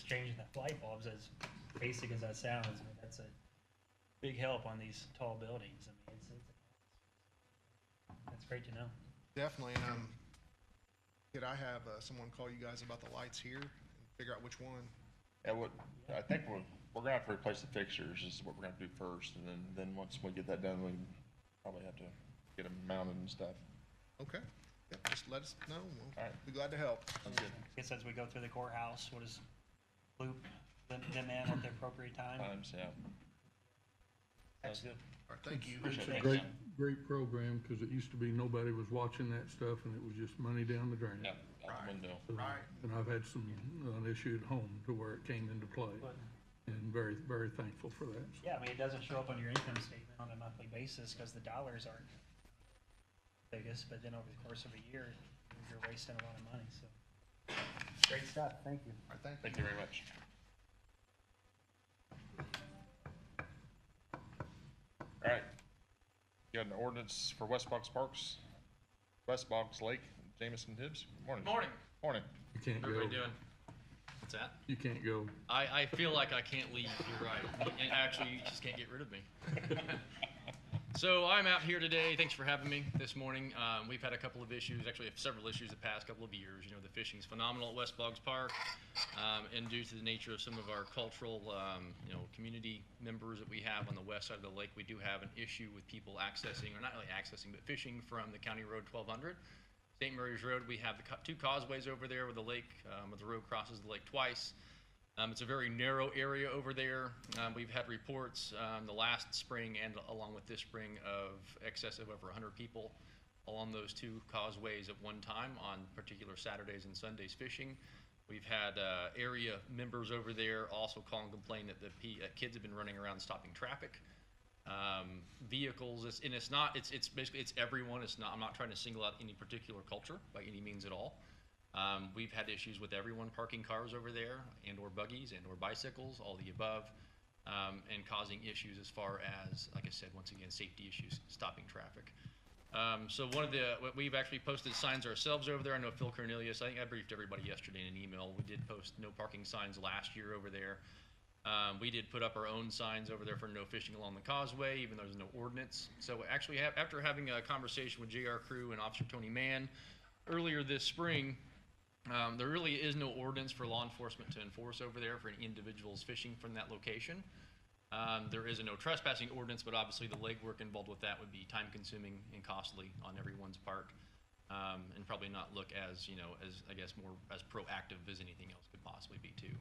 [SPEAKER 5] changing the light bulbs, as basic as that sounds, I mean, that's a big help on these tall buildings. I mean, that's great to know.
[SPEAKER 12] Definitely. And could I have someone call you guys about the lights here and figure out which one?
[SPEAKER 1] Yeah, I think we're gonna have to replace the fixtures. Is what we're gonna do first, and then once we get that done, we probably have to get them mounted and stuff.
[SPEAKER 12] Okay. Yep, just let us know. We'll
[SPEAKER 1] All right.
[SPEAKER 12] be glad to help.
[SPEAKER 1] Sounds good.
[SPEAKER 5] I guess as we go through the courthouse, we'll just loop them in at the appropriate time.
[SPEAKER 1] Times, yeah. Sounds good.
[SPEAKER 12] All right, thank you.
[SPEAKER 1] Appreciate
[SPEAKER 8] It's
[SPEAKER 1] it.
[SPEAKER 8] a great program, because it used to be nobody was watching that stuff, and it was just money down the drain.
[SPEAKER 1] Yeah, out the window.
[SPEAKER 12] Right.
[SPEAKER 8] And I've had an issue at home to where it came into play, and very, very thankful for that.
[SPEAKER 5] Yeah, I mean, it doesn't show up on your income statement on a monthly basis because the dollars aren't biggest, but then over the course of a year, you're wasting a lot of money, so. Great stuff, thank you.
[SPEAKER 12] All right, thank you.
[SPEAKER 1] Thank you very much. All right. You got an ordinance for West Box Parks? West Boggs Lake, Jamison Hibbs. Morning.
[SPEAKER 13] Morning.
[SPEAKER 1] Morning.
[SPEAKER 8] You can't go.
[SPEAKER 13] Everybody doing? What's that?
[SPEAKER 8] You can't go.
[SPEAKER 13] I feel like I can't leave. You're right. And actually, you just can't get rid of me. So I'm out here today. Thanks for having me this morning. We've had a couple of issues, actually several issues the past couple of years. You know, the fishing's phenomenal at West Boggs Park. And due to the nature of some of our cultural, community members that we have on the west side of the lake, we do have an issue with people accessing, or not really accessing, but fishing from the County Road 1200. St. Mary's Road, we have the two causeways over there where the lake, where the road crosses the lake twice. It's a very narrow area over there. We've had reports the last spring and along with this spring of excess of over 100 people along those two causeways at one time on particular Saturdays and Sundays fishing. We've had area members over there also call and complain that the kids have been running around stopping traffic. Vehicles, it's basically, it's everyone. I'm not trying to single out any particular culture by any means at all. We've had issues with everyone parking cars over there and or buggies and or bicycles, all the above, and causing issues as far as, like I said, once again, safety issues, stopping traffic. So we've actually posted signs ourselves over there. I know Phil Cornelius, I think I briefed everybody yesterday in an email. We did post no parking signs last year over there. We did put up our own signs over there for no fishing along the causeway, even though there's no ordinance. So actually, after having a conversation with JR Crew and Officer Tony Mann earlier this spring, there really is no ordinance for law enforcement to enforce over there for any individuals fishing from that location. There is a no trespassing ordinance, but obviously the legwork involved with that would be time-consuming and costly on everyone's part, and probably not look as, as I guess more as proactive as anything else could possibly be too,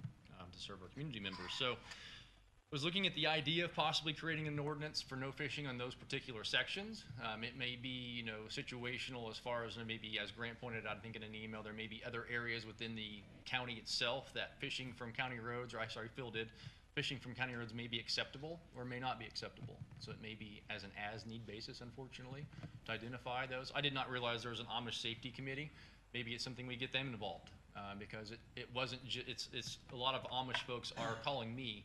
[SPEAKER 13] to serve our community members. So I was looking at the idea of possibly creating an ordinance for no fishing on those particular sections. It may be, situational as far as maybe, as Grant pointed out, I think in an email, there may be other areas within the county itself that fishing from county roads, Phil did, fishing from county roads may be acceptable or may not be acceptable. So it may be as an as-need basis, unfortunately, to identify those. I did not realize there was an Amish safety committee. Maybe it's something we get them involved, because it wasn't it's a lot of Amish folks are calling me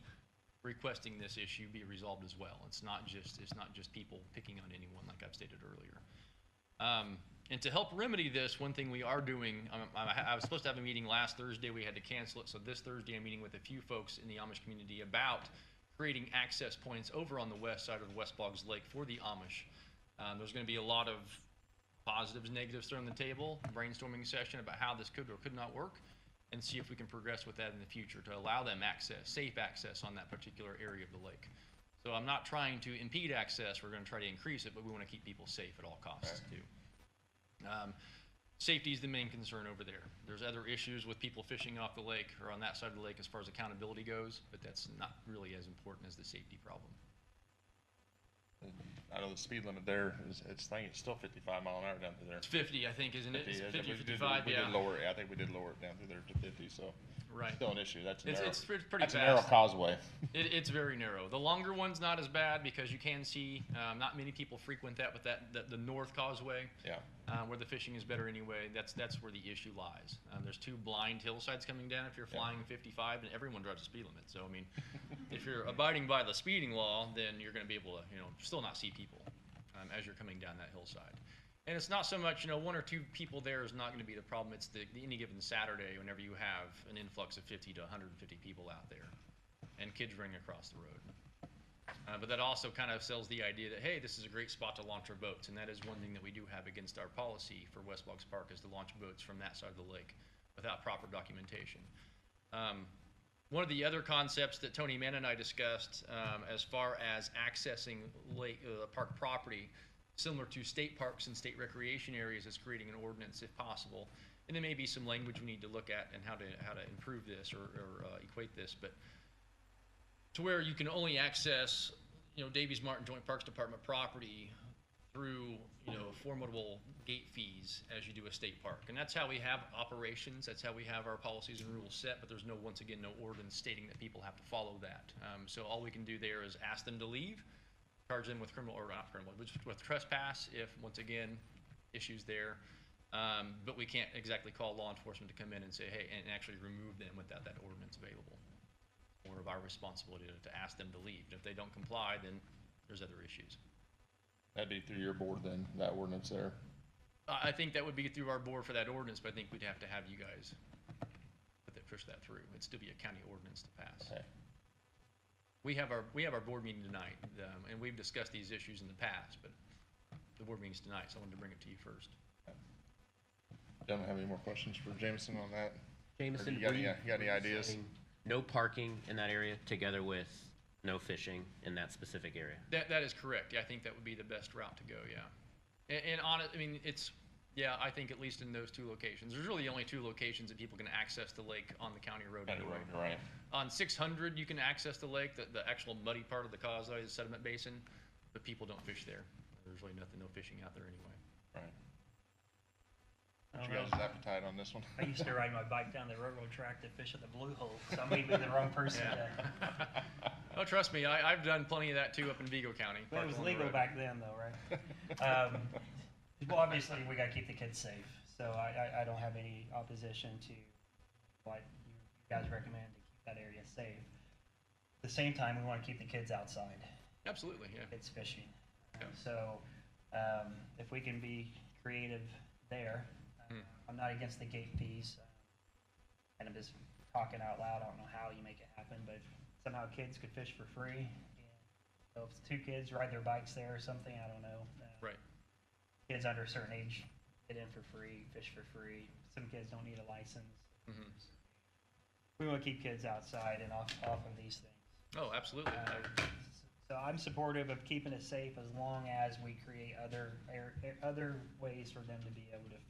[SPEAKER 13] requesting this issue be resolved as well. It's not just people picking on anyone, like I've stated earlier. And to help remedy this, one thing we are doing, I was supposed to have a meeting last Thursday, we had to cancel it, so this Thursday I'm meeting with a few folks in the Amish community about creating access points over on the west side of West Boggs Lake for the Amish. There's going to be a lot of positives, negatives thrown on the table, brainstorming session about how this could or could not work, and see if we can progress with that in the future to allow them safe access on that particular area of the lake. So I'm not trying to impede access, we're going to try to increase it, but we want to keep people safe at all costs too. Safety is the main concern over there. There's other issues with people fishing off the lake or on that side of the lake as far as accountability goes, but that's not really as important as the safety problem.
[SPEAKER 1] I know the speed limit there it's still 55 mile an hour down through there.
[SPEAKER 13] It's 50, I think, isn't it? It's 50,
[SPEAKER 1] We
[SPEAKER 13] 55, yeah.
[SPEAKER 1] did lower it. I think we did lower it down through there to 50, so.
[SPEAKER 13] Right.
[SPEAKER 1] Still an issue. That's
[SPEAKER 13] It's pretty
[SPEAKER 1] that's
[SPEAKER 13] fast.
[SPEAKER 1] a narrow causeway.
[SPEAKER 13] It's very narrow. The longer one's not as bad because you can see not many people frequent that, but the north causeway,
[SPEAKER 1] Yeah.
[SPEAKER 13] where the fishing is better anyway. That's where the issue lies. There's two blind hillsides coming down if you're flying 55, and everyone drives a speed limit. So I mean, if you're abiding by the speeding law, then you're going to be able to still not see people as you're coming down that hillside. And it's not so much, one or two people there is not going to be the problem. It's any given Saturday whenever you have an influx of 50 to 150 people out there and kids running across the road. But that also kind of sells the idea that, hey, this is a great spot to launch our boats. And that is one thing that we do have against our policy for West Boggs Park is to launch boats from that side of the lake without proper documentation. One of the other concepts that Tony Mann and I discussed as far as accessing park property, similar to state parks and state recreation areas, is creating an ordinance if possible. And there may be some language we need to look at and how to improve this or equate this, but to where you can only access, Daviess Martin Joint Parks Department property through, formidable gate fees as you do a state park. And that's how we have operations, that's how we have our policies and rules set, but there's once again, no ordinance stating that people have to follow that. So all we can do there is ask them to leave, charge them with with trespass if, once again, issues there. But we can't exactly call law enforcement to come in and say, hey, and actually remove them without that ordinance available. More of our responsibility to ask them to leave. And if they don't comply, then there's other issues.
[SPEAKER 1] That'd be through your board then, that ordinance there.
[SPEAKER 13] I think that would be through our board for that ordinance, but I think we'd have to have you guys push that through. It'd still be a county ordinance to pass.
[SPEAKER 1] Okay.
[SPEAKER 13] We have our board meeting tonight, and we've discussed these issues in the past, but the board meeting's tonight, so I wanted to bring it to you first.
[SPEAKER 1] Gentlemen, have any more questions for Jameson on that?
[SPEAKER 4] Jameson,
[SPEAKER 1] Or you got
[SPEAKER 4] were
[SPEAKER 1] any,
[SPEAKER 4] you-
[SPEAKER 1] you got any ideas?
[SPEAKER 4] No parking in that area, together with no fishing in that specific area.
[SPEAKER 13] That is correct. Yeah, I think that would be the best route to go, yeah. And on it, I mean, yeah, I think at least in those two locations. There's really only two locations that people can access the lake on the county road
[SPEAKER 1] County
[SPEAKER 13] anyway.
[SPEAKER 1] road, right.
[SPEAKER 13] On 600, you can access the lake, the actual muddy part of the causeway, the sediment basin, but people don't fish there. There's really no fishing out there anyway.
[SPEAKER 1] Right.
[SPEAKER 5] I
[SPEAKER 1] What's
[SPEAKER 5] don't
[SPEAKER 1] your
[SPEAKER 5] know.
[SPEAKER 1] guys' appetite on this one?
[SPEAKER 5] I used to ride my bike down the railroad track to fish at the Blue Hole, so I may be the wrong person to.
[SPEAKER 13] Oh, trust me, I've done plenty of that too up in Vigo County.
[SPEAKER 5] But it was
[SPEAKER 13] parked along the
[SPEAKER 5] legal
[SPEAKER 13] road.
[SPEAKER 5] back then though, right? Well, obviously, we gotta keep the kids safe, so I don't have any opposition to what you guys recommend to keep that area safe. At the same time, we wanna keep the kids outside,
[SPEAKER 13] Absolutely, yeah.
[SPEAKER 5] kids fishing.
[SPEAKER 13] Yeah.
[SPEAKER 5] So, if we can be creative there, I'm not against the gate fees. And I'm just talking out loud, I don't know how you make it happen, but somehow kids could fish for free. So if two kids ride their bikes there or something, I don't know.
[SPEAKER 13] Right.
[SPEAKER 5] Kids under a certain age get in for free, fish for free. Some kids don't need a license.
[SPEAKER 13] Mhm.
[SPEAKER 5] We want to keep kids outside and off of these things.
[SPEAKER 13] Oh, absolutely.
[SPEAKER 5] So I'm supportive of keeping it safe as long as we create other ways for them to be able to fish.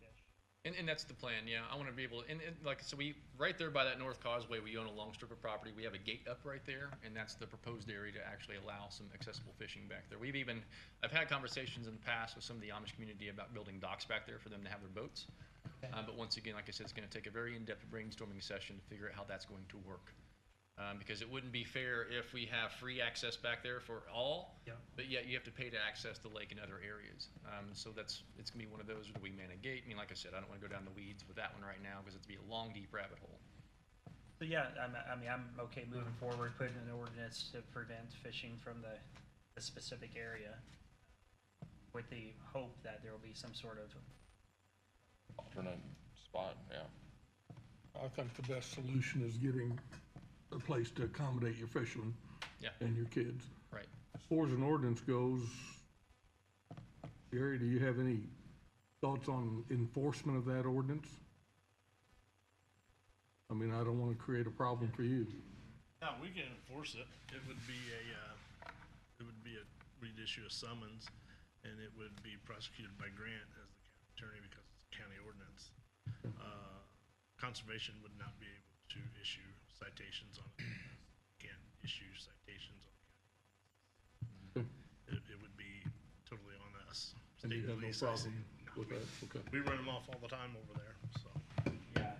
[SPEAKER 13] And that's the plan, yeah. I want to be able to, and like, so right there by that north causeway, we own a long strip of property. We have a gate up right there, and that's the proposed area to actually allow some accessible fishing back there. I've had conversations in the past with some of the Amish community about building docks back there for them to have their boats.
[SPEAKER 5] Okay.
[SPEAKER 13] But once again, like I said, it's going to take a very in-depth brainstorming session to figure out how that's going to work. Because it wouldn't be fair if we have free access back there for all,
[SPEAKER 5] Yeah.
[SPEAKER 13] but yet you have to pay to access the lake in other areas. So it's gonna be one of those, or do we man a gate? I mean, like I said, I don't wanna go down the weeds with that one right now, because it'd be a long, deep rabbit hole.
[SPEAKER 5] So yeah, I'm okay moving forward, putting an ordinance to prevent fishing from the specific area with the hope that there will be some sort of,
[SPEAKER 1] Alternate spot, yeah.
[SPEAKER 8] I think the best solution is getting a place to accommodate your fishermen
[SPEAKER 13] Yeah.
[SPEAKER 8] and your kids.
[SPEAKER 13] Right.
[SPEAKER 8] As far as an ordinance goes, Gary, do you have any thoughts on enforcement of that ordinance? I mean, I don't want to create a problem for you.
[SPEAKER 10] No, we can enforce it. It would be we'd issue a summons, and it would be prosecuted by Grant as the county attorney because it's a county ordinance. Conservation would not be able to issue citations on it. Can't issue citations on county ordinances. It would be totally on us.
[SPEAKER 8] And you
[SPEAKER 10] State
[SPEAKER 8] have no
[SPEAKER 10] police, I
[SPEAKER 8] problem
[SPEAKER 10] see.
[SPEAKER 8] with that? Okay.
[SPEAKER 10] We run them off all the time over there, so.
[SPEAKER 5] yeah.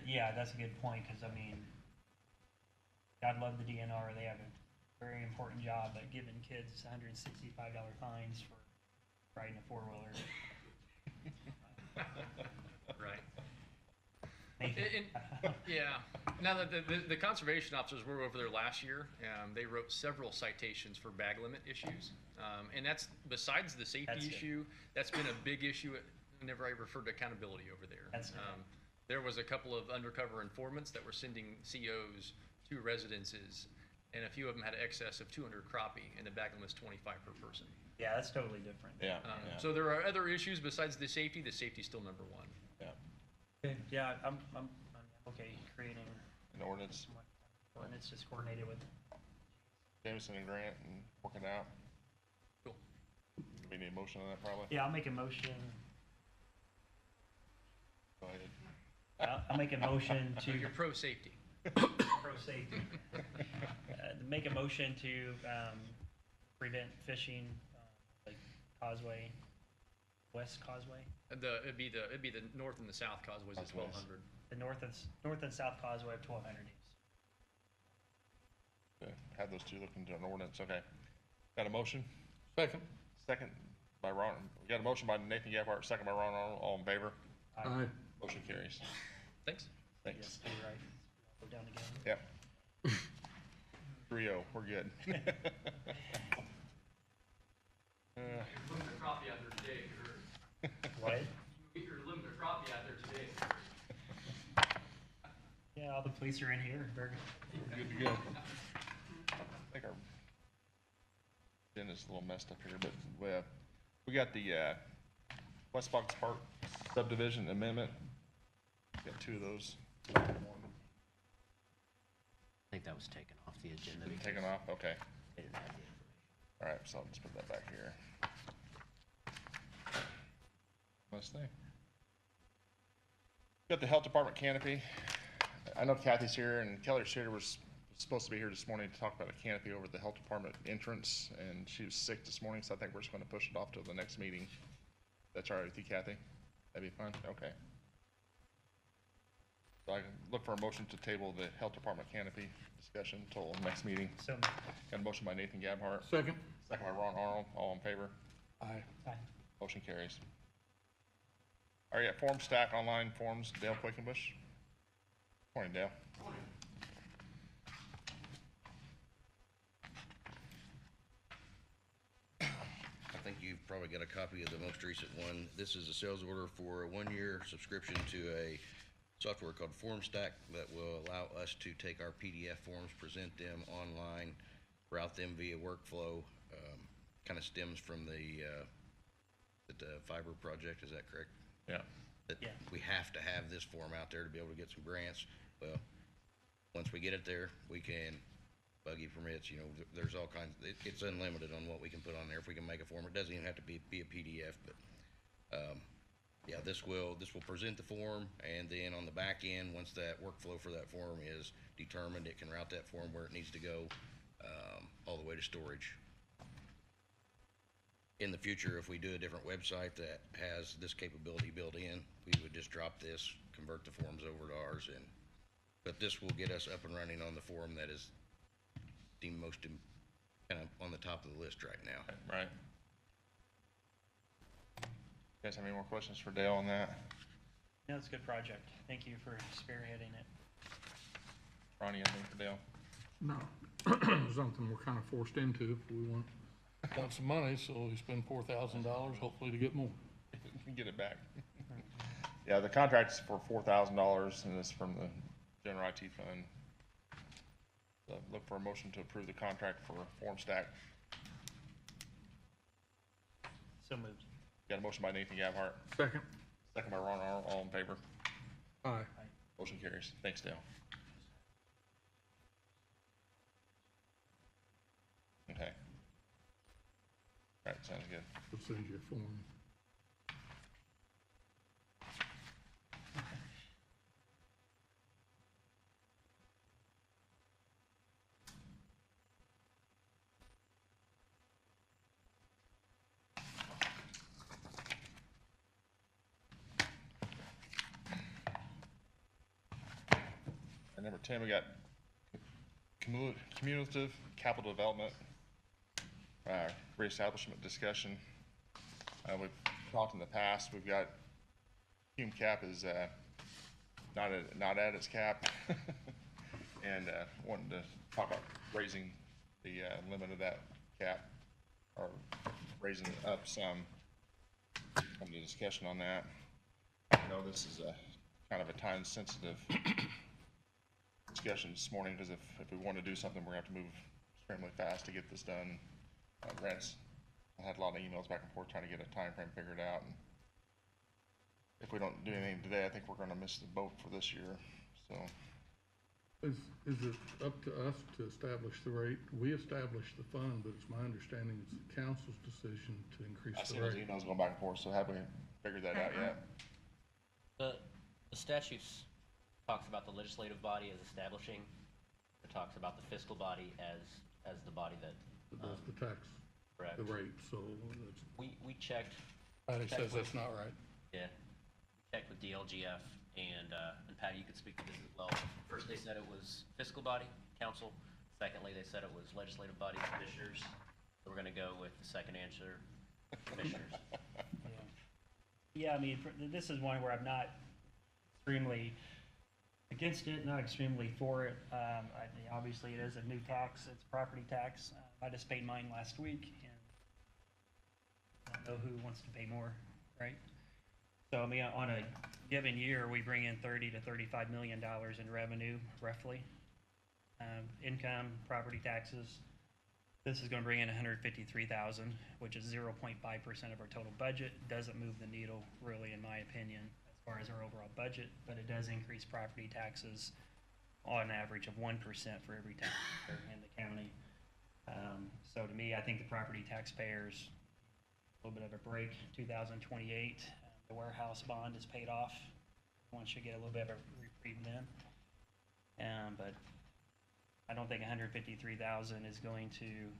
[SPEAKER 5] Yeah, that's a good point, because I mean, God love the DNR, they have a very important job, but giving kids $165 fines for riding a four-wheeler.
[SPEAKER 13] Right.
[SPEAKER 5] Nathan.
[SPEAKER 13] Yeah. Now, the conservation officers were over there last year. They wrote several citations for bag limit issues. And that's, besides the safety
[SPEAKER 5] That's good.
[SPEAKER 13] issue, that's been a big issue. Whenever I referred to accountability over there.
[SPEAKER 5] That's good.
[SPEAKER 13] There was a couple of undercover informants that were sending COs to residences, and a few of them had an excess of 200 crappie, and the bag limit was 25 per person.
[SPEAKER 5] Yeah, that's totally different.
[SPEAKER 1] Yeah, yeah.
[SPEAKER 13] So there are other issues besides the safety. The safety's still number one.
[SPEAKER 5] Okay, yeah, I'm okay creating
[SPEAKER 1] An ordinance,
[SPEAKER 5] some ordinance just coordinated with,
[SPEAKER 1] Jameson and Grant, and working out.
[SPEAKER 13] Cool.
[SPEAKER 1] Do we need a motion on that, probably?
[SPEAKER 5] yeah, I'll make a motion,
[SPEAKER 1] Go ahead.
[SPEAKER 5] I'll make a motion
[SPEAKER 13] So
[SPEAKER 5] to.
[SPEAKER 13] you're pro safety.
[SPEAKER 5] Pro safety. Make a motion to prevent fishing, like Causeway, West Causeway,
[SPEAKER 13] It'd be the north and the south causeways at 1200.
[SPEAKER 5] the north and south Causeway of 1200 east.
[SPEAKER 1] Okay, have those two look into an ordinance, okay. Got a motion?
[SPEAKER 8] Second.
[SPEAKER 1] Second by Ron, we got a motion by Nathan Gephardt, second by Ron Arnold, all in favor?
[SPEAKER 8] Aye.
[SPEAKER 1] Motion carries.
[SPEAKER 13] Thanks.
[SPEAKER 1] Thanks.
[SPEAKER 5] Yes, you're right. Go down again.
[SPEAKER 1] Yep. 3-0, we're good.
[SPEAKER 13] Put the coffee out there today,
[SPEAKER 5] What?
[SPEAKER 13] Get your limited copy out there today.
[SPEAKER 5] Yeah, all the police are in here.
[SPEAKER 1] We're good to go. I think our agenda's a little messed up here, but we got the West Box Park subdivision amendment. Got two of those.
[SPEAKER 4] I think that was taken off the agenda. because
[SPEAKER 1] Taken off, okay.
[SPEAKER 4] they didn't have the information.
[SPEAKER 1] All right, so I'll just put that back here. Last thing. Got the health department canopy. I know Kathy's here and Kelly Shader was supposed to be here this morning to talk about a canopy over the health department entrance, and she was sick this morning, so I think we're just gonna push it off to the next meeting. That's all right with you, Kathy? That'd be fine? Okay. So I can look for a motion to table the health department canopy discussion until next meeting.
[SPEAKER 5] So,
[SPEAKER 1] Got a motion by Nathan Gabhart,
[SPEAKER 8] Second?
[SPEAKER 1] second by Ron Arnold, all in favor?
[SPEAKER 8] Aye.
[SPEAKER 5] aye.
[SPEAKER 1] Motion carries. All right, form stack online forms, Dale Quakenbush. Morning, Dale.
[SPEAKER 14] I think you've probably got a copy of the most recent one. This is a sales order for a one-year subscription to a software called FormStack that will allow us to take our PDF forms, present them online, route them via workflow. Kind of stems from the fiber project, is that correct?
[SPEAKER 1] Yeah.
[SPEAKER 14] That
[SPEAKER 5] Yeah.
[SPEAKER 14] we have to have this form out there to be able to get some grants. Well, once we get it there, we can buggy permits, you know, there's all kinds, it's unlimited on what we can put on there. If we can make a form, it doesn't even have to be a PDF, but, yeah, this will present the form, and then on the back end, once that workflow for that form is determined, it can route that form where it needs to go, all the way to storage. In the future, if we do a different website that has this capability built in, we would just drop this, convert the forms over to ours, but this will get us up and running on the form that is the most, kind of on the top of the list right now.
[SPEAKER 1] Right. You guys have any more questions for Dale on that?
[SPEAKER 5] No, it's a good project. Thank you for spearheading it.
[SPEAKER 1] Ronnie, anything for Dale?
[SPEAKER 8] No. Something we're kind of forced into if we want some money, so we spend $4,000 hopefully to get more.
[SPEAKER 1] Get it back. Yeah, the contract is for $4,000 and it's from the general IT fund. So look for a motion to approve the contract for FormStack.
[SPEAKER 5] So moved.
[SPEAKER 1] Got a motion by Nathan Gabhart,
[SPEAKER 8] Second?
[SPEAKER 1] second by Ron Arnold, all in favor.
[SPEAKER 8] Aye.
[SPEAKER 1] Motion carries. Thanks, Dale. Okay. All right, sounds good.
[SPEAKER 8] We'll send you a form.
[SPEAKER 1] And number 10, we got cumulative capital development, reestablishment discussion. We've talked in the past, we've got cum cap is not at its cap. And wanted to talk about raising the limit of that cap, or raising it up some. Come to discussion on that. I know this is a kind of a time-sensitive discussion this morning, because if we want to do something, we're going to have to move extremely fast to get this done. Grants, I had a lot of emails back and forth trying to get a time frame figured out, and if we don't do anything today, I think we're going to miss the boat for this year. So,
[SPEAKER 8] Is it up to us to establish the rate? We established the fund, but it's my understanding it's the council's decision to increase
[SPEAKER 1] I
[SPEAKER 8] the
[SPEAKER 1] see those
[SPEAKER 8] rate.
[SPEAKER 1] emails going back and forth, so have we figured that out yet?
[SPEAKER 4] The statutes talks about the legislative body as establishing. It talks about the fiscal body as the body that,
[SPEAKER 8] But that's the tax,
[SPEAKER 4] correct.
[SPEAKER 8] the rate, so that's,
[SPEAKER 4] We checked,
[SPEAKER 8] Patty says that's not right.
[SPEAKER 4] yeah, we checked with DLGF, and Patty, you could speak to this as well. First, they said it was fiscal body, council. Secondly, they said it was legislative body, commissioners. So we're gonna go with the second answer, commissioners.
[SPEAKER 5] Yeah, I mean, this is one where I'm not extremely against it, not extremely for it. Obviously, it is a new tax, it's property tax. I just paid mine last week, and I don't know who wants to pay more, right? So, I mean, on a given year, we bring in $30 to $35 million in revenue, roughly. Income, property taxes. This is gonna bring in $153,000, which is 0.5% of our total budget. Doesn't move the needle, really, in my opinion, as far as our overall budget, but it does increase property taxes on average of 1% for every taxpayer in the county. So to me, I think the property taxpayers, a little bit of a break. 2028, the warehouse bond is paid off. One should get a little bit of a reprieve then. But I don't think 153,000 is going to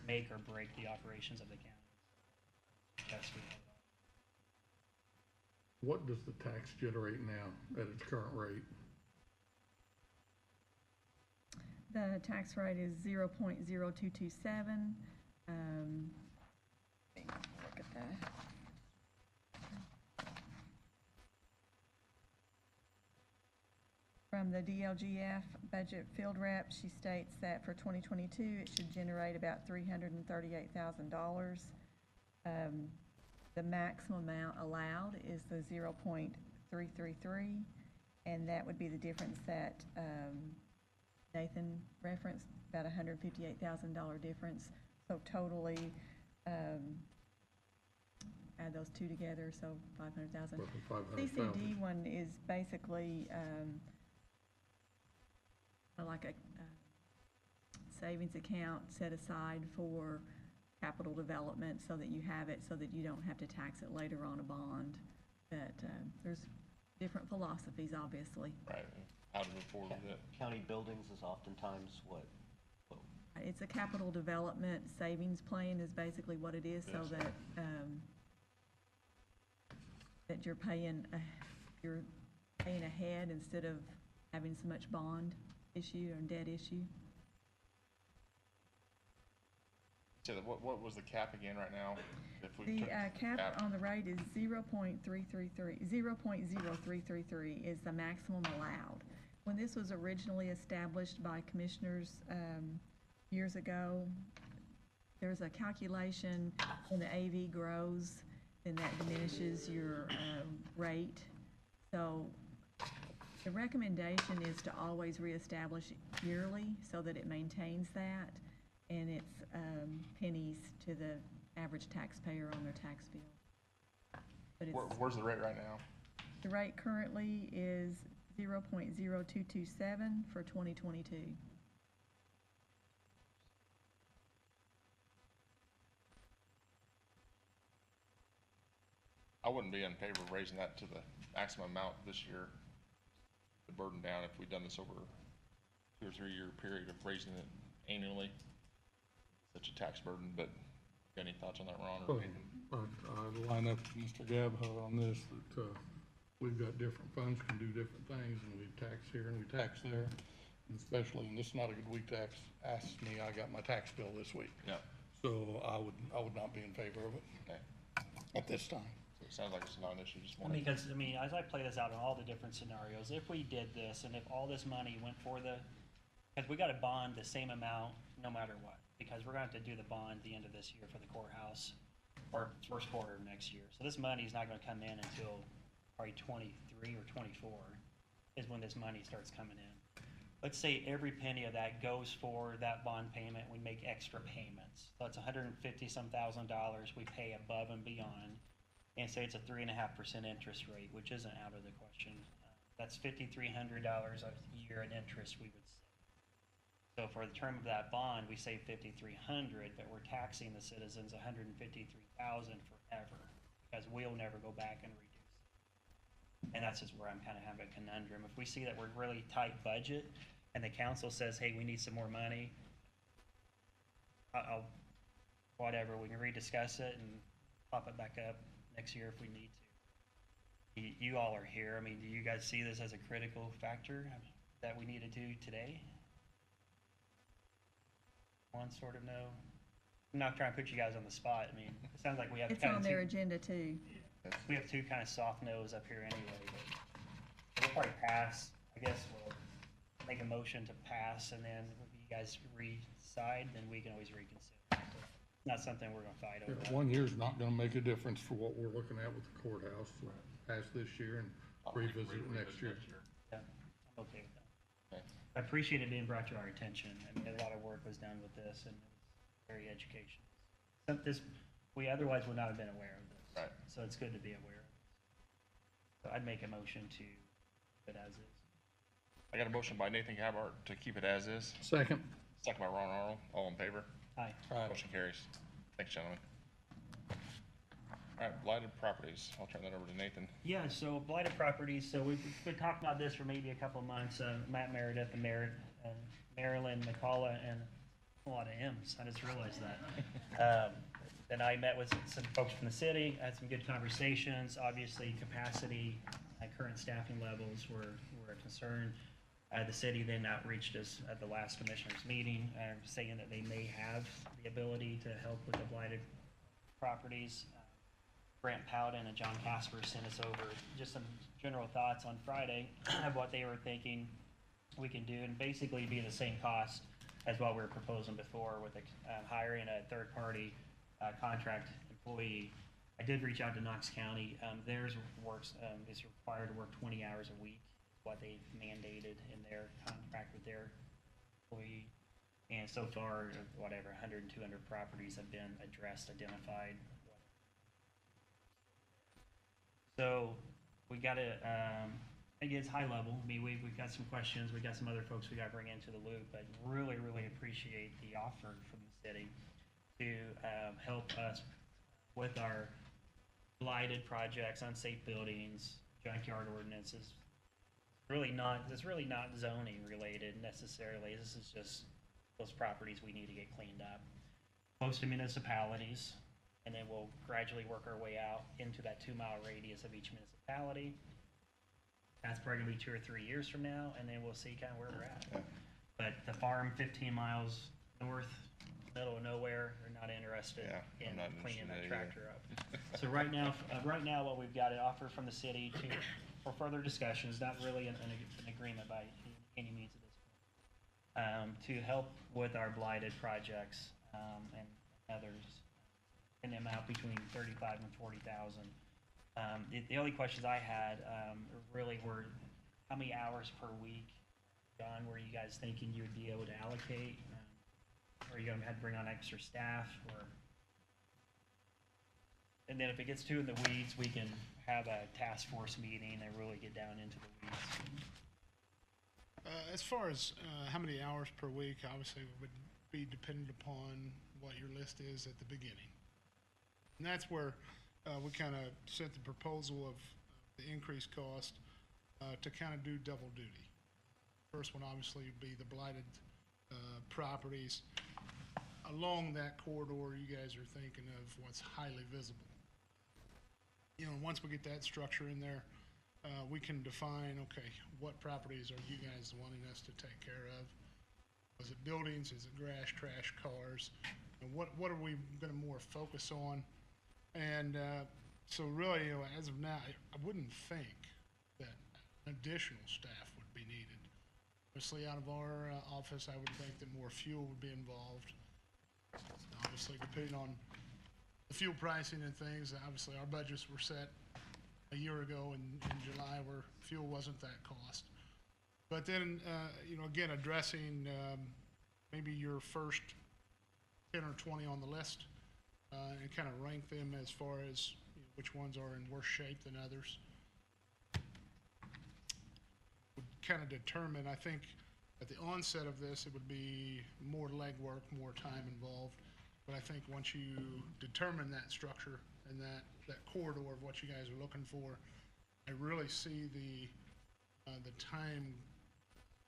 [SPEAKER 5] make or break the operations of the county. That's
[SPEAKER 8] What does the tax generate now at its current rate?
[SPEAKER 15] The tax rate is 0.0227. Look at that. From the DLGF budget field rep, she states that for 2022, it should generate about $338,000. The maximum amount allowed is the 0.333, and that would be the difference that Nathan referenced, about $158,000 difference. So totally, add those two together, so 500,000. CCD one is basically like a savings account set aside for capital development so that you have it, so that you don't have to tax it later on a bond. But there's different philosophies, obviously.
[SPEAKER 1] Right, how to move forward with it.
[SPEAKER 4] County buildings is oftentimes what?
[SPEAKER 15] It's a capital development savings plan is basically what it is, so that that you're paying ahead instead of having so much bond issue or debt issue.
[SPEAKER 1] So what was the cap again right now? If we
[SPEAKER 15] The
[SPEAKER 1] took
[SPEAKER 15] cap on the rate is 0.333. 0.0333 is the maximum allowed. When this was originally established by commissioners years ago, there's a calculation when the AV grows, then that diminishes your rate. So the recommendation is to always reestablish yearly so that it maintains that, and it's pennies to the average taxpayer on their tax bill. But it's,
[SPEAKER 1] where's the rate right now?
[SPEAKER 15] the rate currently is 0.0227 for 2022.
[SPEAKER 1] I wouldn't be in favor of raising that to the maximum amount this year. The burden down if we've done this over a 2 or 3 year period of raising it annually. Such a tax burden, but got any thoughts on that, Ron? Or
[SPEAKER 8] I'd line up with Mr. Gabha on this, that we've got different funds can do different things, and we tax here and we tax there. And especially, and this is not a good week to ask me, I got my tax bill this week.
[SPEAKER 1] Yeah.
[SPEAKER 8] So I would not be in favor of it
[SPEAKER 1] Okay.
[SPEAKER 8] at this time.
[SPEAKER 1] So it sounds like it's not an issue, just
[SPEAKER 5] I
[SPEAKER 1] one.
[SPEAKER 5] mean, because, I mean, as I play this out in all the different scenarios, if we did this and if all this money went for because we got to bond the same amount no matter what, because we're going to have to do the bond at the end of this year for the courthouse or first quarter of next year. So this money is not going to come in until probably 23 or 24 is when this money starts coming in. Let's say every penny of that goes for that bond payment. We make extra payments. So it's $150,000 we pay above and beyond. And say it's a 3.5% interest rate, which isn't out of the question. That's $5,300 a year in interest we would save. So for the term of that bond, we save $5,300, but we're taxing the citizens $153,000 forever because we'll never go back and reduce it. And that's just where I'm kind of having a conundrum. If we see that we're really tight budget and the council says, hey, we need some more money, whatever, we can rediscuss it and pop it back up next year if we need to. You all are here. I mean, do you guys see this as a critical factor that we need to do today? One sort of no. I'm not trying to put you guys on the spot. I mean, it sounds like we have
[SPEAKER 15] It's
[SPEAKER 5] kind
[SPEAKER 15] on
[SPEAKER 5] of
[SPEAKER 15] their agenda too.
[SPEAKER 5] we have two kind of soft no's up here anyway. But we'll probably pass. I guess we'll make a motion to pass, and then if you guys re-decide, then we can always reconsider. not something we're gonna fight over.
[SPEAKER 8] 1 year's not gonna make a difference for what we're looking at with the courthouse. So pass this year and revisit it next year.
[SPEAKER 5] Yeah, I'm okay with that.
[SPEAKER 1] Okay.
[SPEAKER 5] I appreciate it being brought to our attention. I mean, a lot of work was done with this, and it was very educational. We otherwise would not have been aware of this.
[SPEAKER 1] Right.
[SPEAKER 5] So it's good to be aware of it. So I'd make a motion to keep it as is.
[SPEAKER 1] I got a motion by Nathan Gabhart to keep it as is,
[SPEAKER 8] Second.
[SPEAKER 1] second by Ron Arnold. All in favor?
[SPEAKER 5] Aye.
[SPEAKER 1] Motion carries. Thanks, gentlemen. All right, blighted properties. I'll turn that over to Nathan.
[SPEAKER 5] Yeah, so blighted properties, so we've been talking about this for maybe a couple of months. Matt Meredith and Marilyn McCullough, and a lot of M's, I just realized that. And I met with some folks from the city, had some good conversations. Obviously, capacity, current staffing levels were a concern. The city then outreached us at the last commissioners meeting, saying that they may have the ability to help with the blighted properties. Brent Powden and John Casper sent us over just some general thoughts on Friday of what they were thinking we can do, and basically be the same cost as what we were proposing before with hiring a third-party contract employee. I did reach out to Knox County. Theirs works, is required to work 20 hours a week, is what they've mandated in their contract with their employee. And so far, whatever, 100 and 200 properties have been addressed, identified. So we got to, I guess, high level. I mean, we've got some questions. We got some other folks we got to bring into the loop, but really, really appreciate the offer from the city to help us with our blighted projects, unsafe buildings, junkyard ordinances. It's really not zoning related necessarily. This is just those properties we need to get cleaned up. Close to municipalities, and then we'll gradually work our way out into that 2-mile radius of each municipality. That's probably gonna be 2 or 3 years from now, and then we'll see kind of where we're at.
[SPEAKER 1] Yeah.
[SPEAKER 5] But the farm 15 miles north, middle of nowhere, they're not interested
[SPEAKER 1] Yeah, I'm
[SPEAKER 5] in
[SPEAKER 1] not
[SPEAKER 5] cleaning
[SPEAKER 1] interested
[SPEAKER 5] that
[SPEAKER 1] either.
[SPEAKER 5] tractor up. So right now, what we've got an offer from the city for further discussions, not really an agreement by any means at this point, to help with our blighted projects and others, and them out between 35 and 40,000. The only questions I had really were, how many hours per week, John, were you guys thinking you would be able to allocate? Or are you gonna have to bring on extra staff, or? And then if it gets too in the weeds, we can have a task force meeting and really get down into the weeds.
[SPEAKER 16] As far as how many hours per week, obviously it would be dependent upon what your list is at the beginning. And that's where we kind of sent the proposal of the increased cost to kind of do double duty. First one obviously would be the blighted properties. Along that corridor, you guys are thinking of what's highly visible. You know, once we get that structure in there, we can define, okay, what properties are you guys wanting us to take care of? Was it buildings? Is it grass, trash, cars? And what are we going to more focus on? And so really, you know, as of now, I wouldn't think that additional staff would be needed. Obviously, out of our office, I would think that more fuel would be involved. Obviously, depending on the fuel pricing and things, obviously our budgets were set a year ago in July where fuel wasn't that cost. But then, you know, again, addressing maybe your first 10 or 20 on the list and kind of rank them as far as, you know, which ones are in worse shape than others. Would kind of determine, I think, at the onset of this, it would be more legwork, more time involved. But I think once you determine that structure and that corridor of what you guys are looking for, I really see the time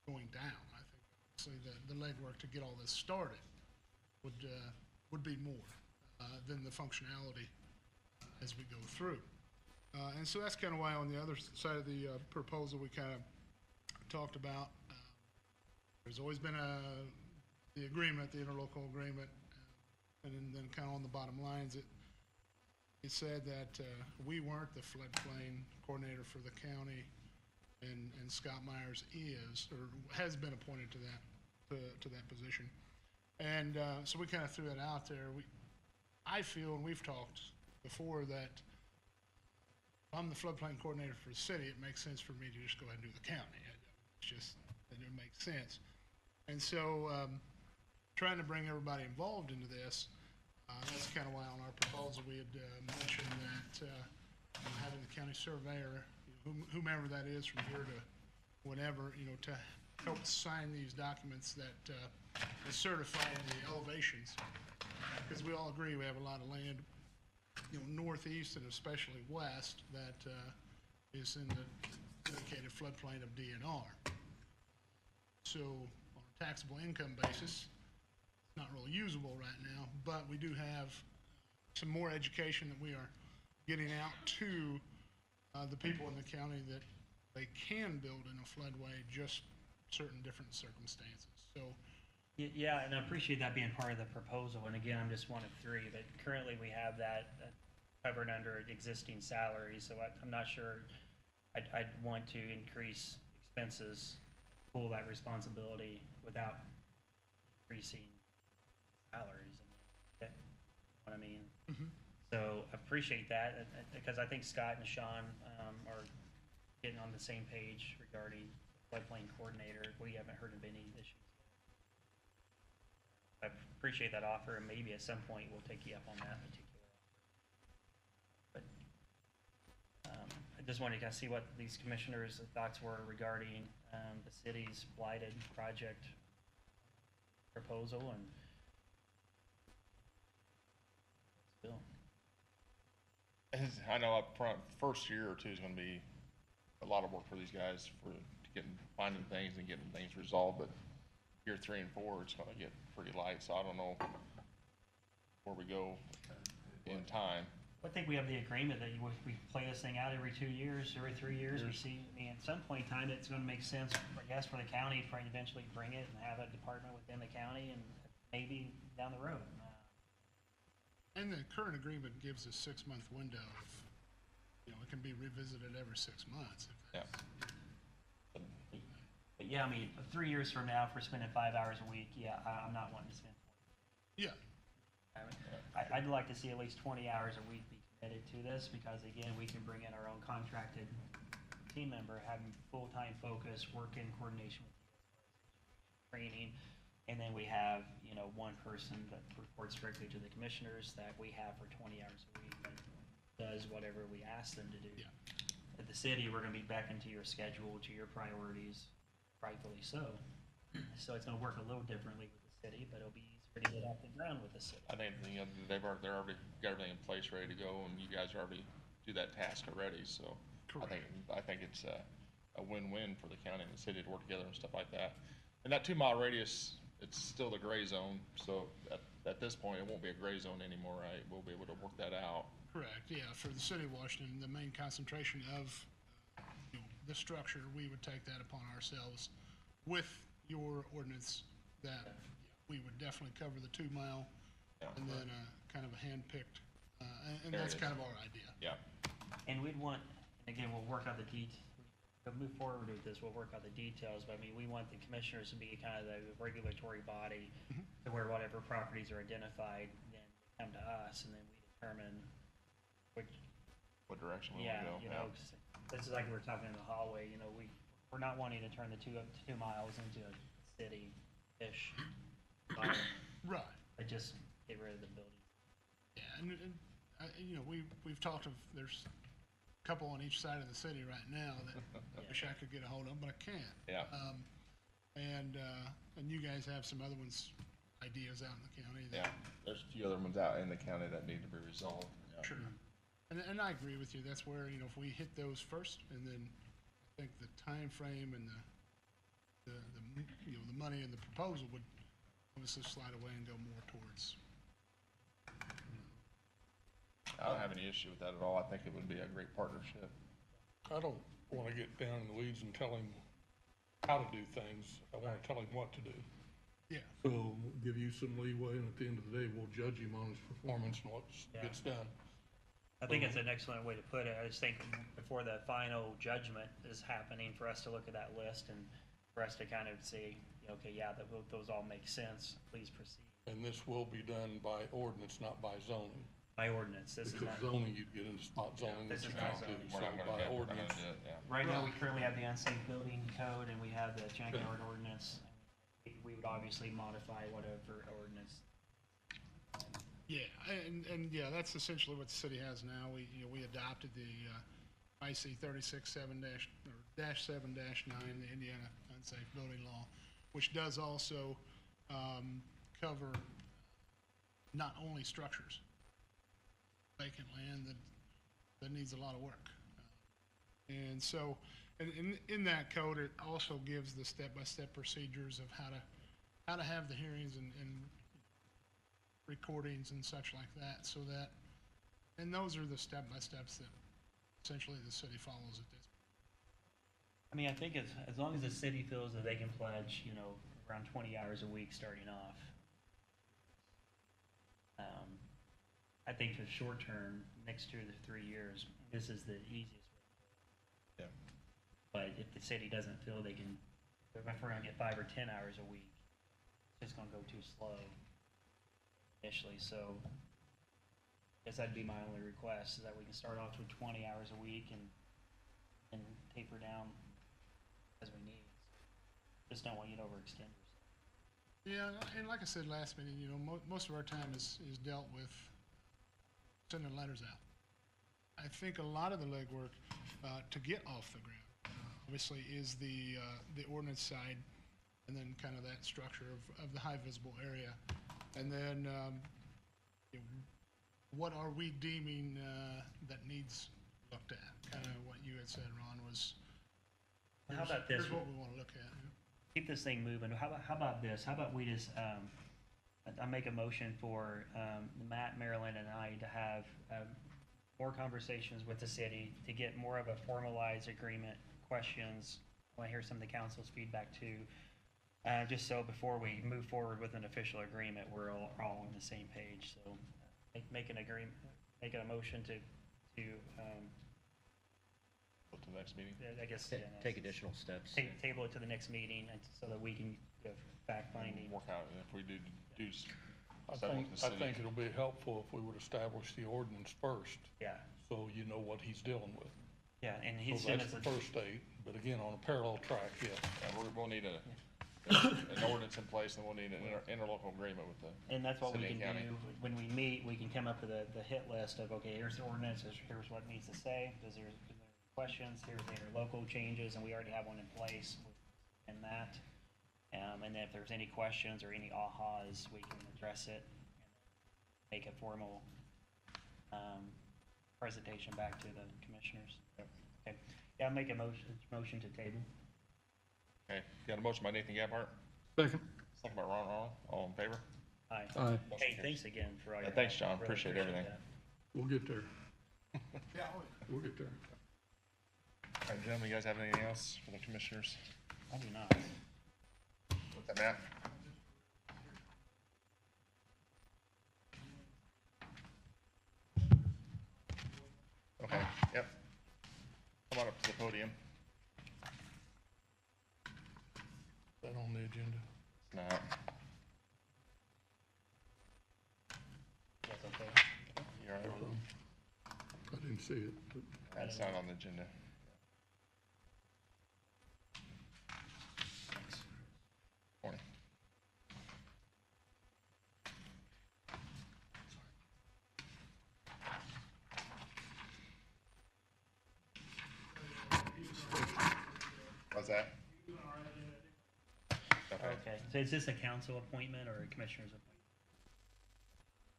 [SPEAKER 16] going down. I think obviously the legwork to get all this started would be more than the functionality as we go through. And so that's kind of why on the other side of the proposal we kind of talked about. There's always been the agreement, the interlocal agreement, and then kind of on the bottom lines, it said that we weren't the floodplain coordinator for the county, and Scott Myers is, or has been appointed to that position. And so we kind of threw that out there. I feel, and we've talked before, that if I'm the floodplain coordinator for the city, it makes sense for me to just go ahead and do the county. It's just, that it makes sense. And so, trying to bring everybody involved into this, that's kind of why on our proposal, we had mentioned that having the county surveyor, whomever that is from here to whenever, to help sign these documents that certify the elevations. Because we all agree we have a lot of land, northeast and especially west that is in the dedicated floodplain of DNR. So on a taxable income basis, it's not really usable right now, but we do have some more education that we are getting out to the people in the county that they can build in a floodway, just certain different circumstances. So,
[SPEAKER 5] Yeah, and I appreciate that being part of the proposal, and again, I'm just one of three, but currently we have that covered under existing salaries, so I'm not sure I'd want to increase expenses, pull that responsibility without increasing salaries. You know what I mean? So I appreciate that, because I think Scott and Sean are getting on the same page regarding floodplain coordinator. We haven't heard of any issues. I appreciate that offer, and maybe at some point we'll take you up on that particular offer. But I just wanted to kind of see what these commissioners' thoughts were regarding the city's blighted project proposal, and still.
[SPEAKER 1] I know up front, first year or two is gonna be a lot of work for these guys for finding things and getting things resolved, but year 3 and 4, it's gonna get pretty light, so I don't know where we go in time.
[SPEAKER 5] I think we have the agreement that we play this thing out every 2 years, every 3 years. We see, I mean, at some point in time, it's gonna make sense, I guess, for the county to eventually bring it and have a department within the county, and maybe down the road.
[SPEAKER 16] and the current agreement gives a 6-month window of, it can be revisited every 6 months.
[SPEAKER 1] Yeah.
[SPEAKER 5] But yeah, I mean, 3 years from now, if we're spending 5 hours a week, yeah, I'm not wanting to spend 40.
[SPEAKER 16] Yeah.
[SPEAKER 5] I'd like to see at least 20 hours a week be committed to this, because again, we can bring in our own contracted team member, having full-time focus, work in coordination with training, and then we have, one person that reports directly to the commissioners that we have for 20 hours a week that does whatever we ask them to do.
[SPEAKER 16] Yeah.
[SPEAKER 5] At the city, we're gonna be back into your schedule, to your priorities, rightfully so. So it's gonna work a little differently with the city, but it'll be easier to get off the ground with the city.
[SPEAKER 1] I think, they're already got everything in place, ready to go, and you guys already do that task already, so.
[SPEAKER 16] Correct.
[SPEAKER 1] I think it's a win-win for the county and the city to work together and stuff like that. And that 2-mile radius, it's still the gray zone, so at this point, it won't be a gray zone anymore, right? We'll be able to work that out.
[SPEAKER 16] Correct, yeah, for the city of Washington, the main concentration of, the structure, we would take that upon ourselves with your ordinance that we would definitely cover the 2-mile, and then kind of a hand-picked, and that's kind of our idea.
[SPEAKER 1] Yeah.
[SPEAKER 5] And we'd want, and again, we'll work out the to move forward with this, we'll work out the details, but I mean, we want the commissioners to be kind of the regulatory body to where whatever properties are identified, then they come to us, and then we determine
[SPEAKER 1] What direction we
[SPEAKER 5] yeah,
[SPEAKER 1] want to go.
[SPEAKER 5] 'cause this is like we were talking in the hallway, we're not wanting to turn the 2 miles into a city-ish environment,
[SPEAKER 16] Right,
[SPEAKER 5] but just get rid of the building.
[SPEAKER 16] yeah, and we've talked of, there's a couple on each side of the city right now that I wish I could get a hold of, but I can't.
[SPEAKER 1] Yeah.
[SPEAKER 16] And you guys have some other ideas out in the county that.
[SPEAKER 1] Yeah, there's a few other ones out in the county that need to be resolved. Yeah.
[SPEAKER 16] Sure. And I agree with you. That's where, if we hit those first, and then I think the time frame and the money and the proposal would obviously slide away and go more towards.
[SPEAKER 1] I don't have any issue with that at all. I think it would be a great partnership.
[SPEAKER 8] I don't want to get down in the weeds and tell him how to do things. I want to tell him what to do.
[SPEAKER 16] Yeah.
[SPEAKER 8] So we'll give you some leeway, and at the end of the day, we'll judge him on his performance and what gets done.
[SPEAKER 5] I think it's an excellent way to put it. I just think before the final judgment is happening, for us to look at that list and for us to kind of say, okay, yeah, those all make sense, please proceed.
[SPEAKER 8] And this will be done by ordinance, not by zoning.
[SPEAKER 5] By ordinance, this is
[SPEAKER 8] Because
[SPEAKER 5] not,
[SPEAKER 8] zoning, you'd get into spot zoning,
[SPEAKER 5] this
[SPEAKER 8] which
[SPEAKER 5] is
[SPEAKER 8] you
[SPEAKER 5] not
[SPEAKER 8] can't do.
[SPEAKER 5] zoning.
[SPEAKER 8] So
[SPEAKER 1] We're not gonna
[SPEAKER 8] by
[SPEAKER 1] do it, we're not
[SPEAKER 8] ordinance,
[SPEAKER 1] gonna do it, yeah.
[SPEAKER 5] right now, we currently have the unsafe building code and we have the junkyard ordinance. We would obviously modify whatever ordinance.
[SPEAKER 16] Yeah, and yeah, that's essentially what the city has now. We adopted the IC 36-7 -7-9, the Indiana Unsafe Building Law, which does also cover not only structures, vacant land that needs a lot of work. And so, in that code, it also gives the step-by-step procedures of how to have the hearings and recordings and such like that, so that, and those are the step-by-steps that essentially the city follows at this.
[SPEAKER 5] I mean, I think as long as the city feels that they can pledge, around 20 hours a week starting off. I think for short term, next year to 3 years, this is the easiest way.
[SPEAKER 1] Yeah.
[SPEAKER 5] But if the city doesn't feel they can, if we're gonna get 5 or 10 hours a week, it's just gonna go too slow initially, so I guess that'd be my only request, is that we can start off with 20 hours a week and taper down as we need. Just don't want you to overextend yourself.
[SPEAKER 16] Yeah, and like I said last meeting, most of our time is dealt with sending letters out. I think a lot of the legwork to get off the ground, obviously, is the ordinance side, and then kind of that structure of the high visible area. And then, what are we deeming that needs looked at? Kind of what you had said, Ron, was,
[SPEAKER 5] How about this?
[SPEAKER 16] here's what we want to look at.
[SPEAKER 5] Keep this thing moving. How about this? How about we just, I make a motion for Matt, Marilyn, and I to have more conversations with the city to get more of a formalized agreement, questions. I want to hear some of the council's feedback too. Just so before we move forward with an official agreement, we're all on the same page. So make an agreement, make a motion to
[SPEAKER 1] Go to the next meeting.
[SPEAKER 5] I guess,
[SPEAKER 4] Take additional steps.
[SPEAKER 5] table it to the next meeting and so that we can give fact finding.
[SPEAKER 1] Work out, and if we do
[SPEAKER 8] I
[SPEAKER 1] settle with the city.
[SPEAKER 8] think it'll be helpful if we would establish the ordinance first,
[SPEAKER 5] Yeah,
[SPEAKER 8] so you know what he's dealing with.
[SPEAKER 5] yeah, and
[SPEAKER 8] So
[SPEAKER 5] he's sent
[SPEAKER 8] that's
[SPEAKER 5] us
[SPEAKER 8] the first date, but again, on a parallel track, yes.
[SPEAKER 1] Yeah, we'll need an ordinance in place, and we'll need an interlocal agreement with the
[SPEAKER 5] And that's what we
[SPEAKER 1] city
[SPEAKER 5] can
[SPEAKER 1] and county.
[SPEAKER 5] do, when we meet, we can come up with the hit list of, okay, here's the ordinance, here's what it needs to say, is there questions, here's the interlocal changes, and we already have one in place in that. And then if there's any questions or any ahas, we can address it and make a formal, presentation back to the commissioners.
[SPEAKER 1] Yep.
[SPEAKER 5] Okay, yeah, I'll make a motion to table.
[SPEAKER 1] Okay, got a motion by Nathan Gabhart,
[SPEAKER 8] Second.
[SPEAKER 1] second by Ron Arnold, all in favor?
[SPEAKER 5] Aye.
[SPEAKER 8] Aye.
[SPEAKER 5] Hey, thanks again for all your.
[SPEAKER 1] Thanks, John.
[SPEAKER 5] help. Really
[SPEAKER 1] Appreciate everything.
[SPEAKER 5] that.
[SPEAKER 8] We'll get there.
[SPEAKER 16] Yeah,
[SPEAKER 8] We'll get there.
[SPEAKER 1] All right, gentlemen, you guys have anything else for the commissioners?
[SPEAKER 5] I do not.
[SPEAKER 1] What's that, Matt? Okay, yep. Come on up to the podium.
[SPEAKER 8] Is that on the agenda?
[SPEAKER 1] It's not.
[SPEAKER 5] That's okay.
[SPEAKER 1] You're all right.
[SPEAKER 8] I didn't see it, but
[SPEAKER 1] It's not on the agenda. Morning. What's that?
[SPEAKER 5] Okay, so is this a council appointment or a commissioner's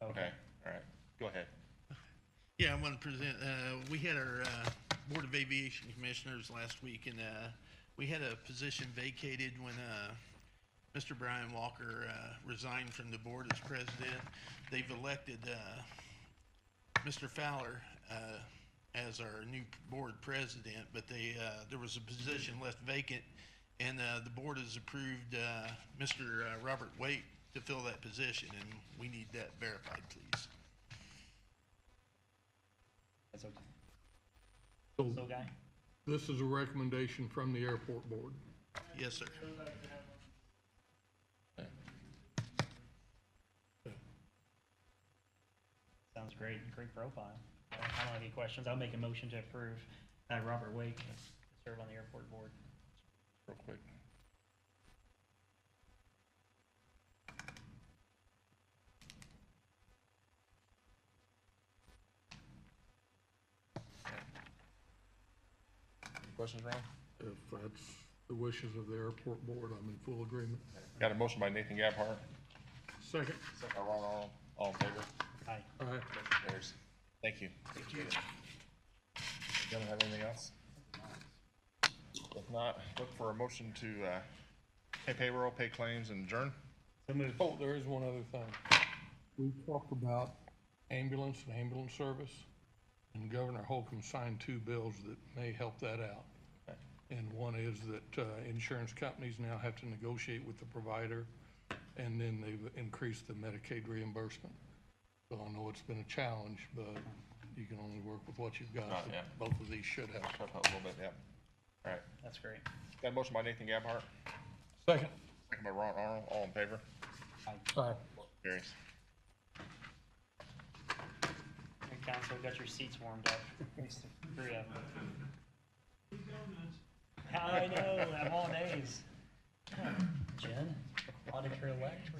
[SPEAKER 5] appointment?
[SPEAKER 1] Okay, all right, go ahead.
[SPEAKER 17] Yeah, I want to present, we had our Board of Aviation Commissioners last week, and we had a position vacated when Mr. Brian Walker resigned from the board as president. They've elected Mr. Fowler as our new board president, but there was a position left vacant, and the board has approved Mr. Robert Waite to fill that position, and we need that verified, please.
[SPEAKER 5] That's okay.
[SPEAKER 8] so
[SPEAKER 5] So, guy?
[SPEAKER 8] this is a recommendation from the airport board.
[SPEAKER 17] Yes, sir.
[SPEAKER 5] great profile. I don't have any questions. I'll make a motion to approve Robert Wake to serve on the airport board.
[SPEAKER 1] Real quick. Any questions, Ron?
[SPEAKER 8] If that's the wishes of the airport board, I'm in full agreement.
[SPEAKER 1] Got a motion by Nathan Gabhart,
[SPEAKER 8] Second.
[SPEAKER 1] second by Ron Arnold, all in favor?
[SPEAKER 5] Aye.
[SPEAKER 8] Aye.
[SPEAKER 1] Motion carries. Thank you. Gentlemen, have anything else? If not, look for a motion to, pay payroll, pay claims, and adjourn.
[SPEAKER 5] So moved.
[SPEAKER 8] Oh, there is one other thing. We talked about ambulance and ambulance service, and Governor Holcomb signed 2 bills that may help that out. And one is that insurance companies now have to negotiate with the provider, and then they've increased the Medicaid reimbursement. So I know it's been a challenge, but you can only work with what you've got.
[SPEAKER 1] Right, yeah.
[SPEAKER 8] Both of these should help.
[SPEAKER 1] Help out a little bit, yeah. All right.
[SPEAKER 5] That's great.
[SPEAKER 1] Got a motion by Nathan Gabhart,
[SPEAKER 8] Second.
[SPEAKER 1] second by Ron Arnold, all in favor?
[SPEAKER 8] Aye.
[SPEAKER 1] Carries.
[SPEAKER 5] And council, got your seats warmed up. Thanks to 3 of them. I know, I'm all days. Jen, auditor elect.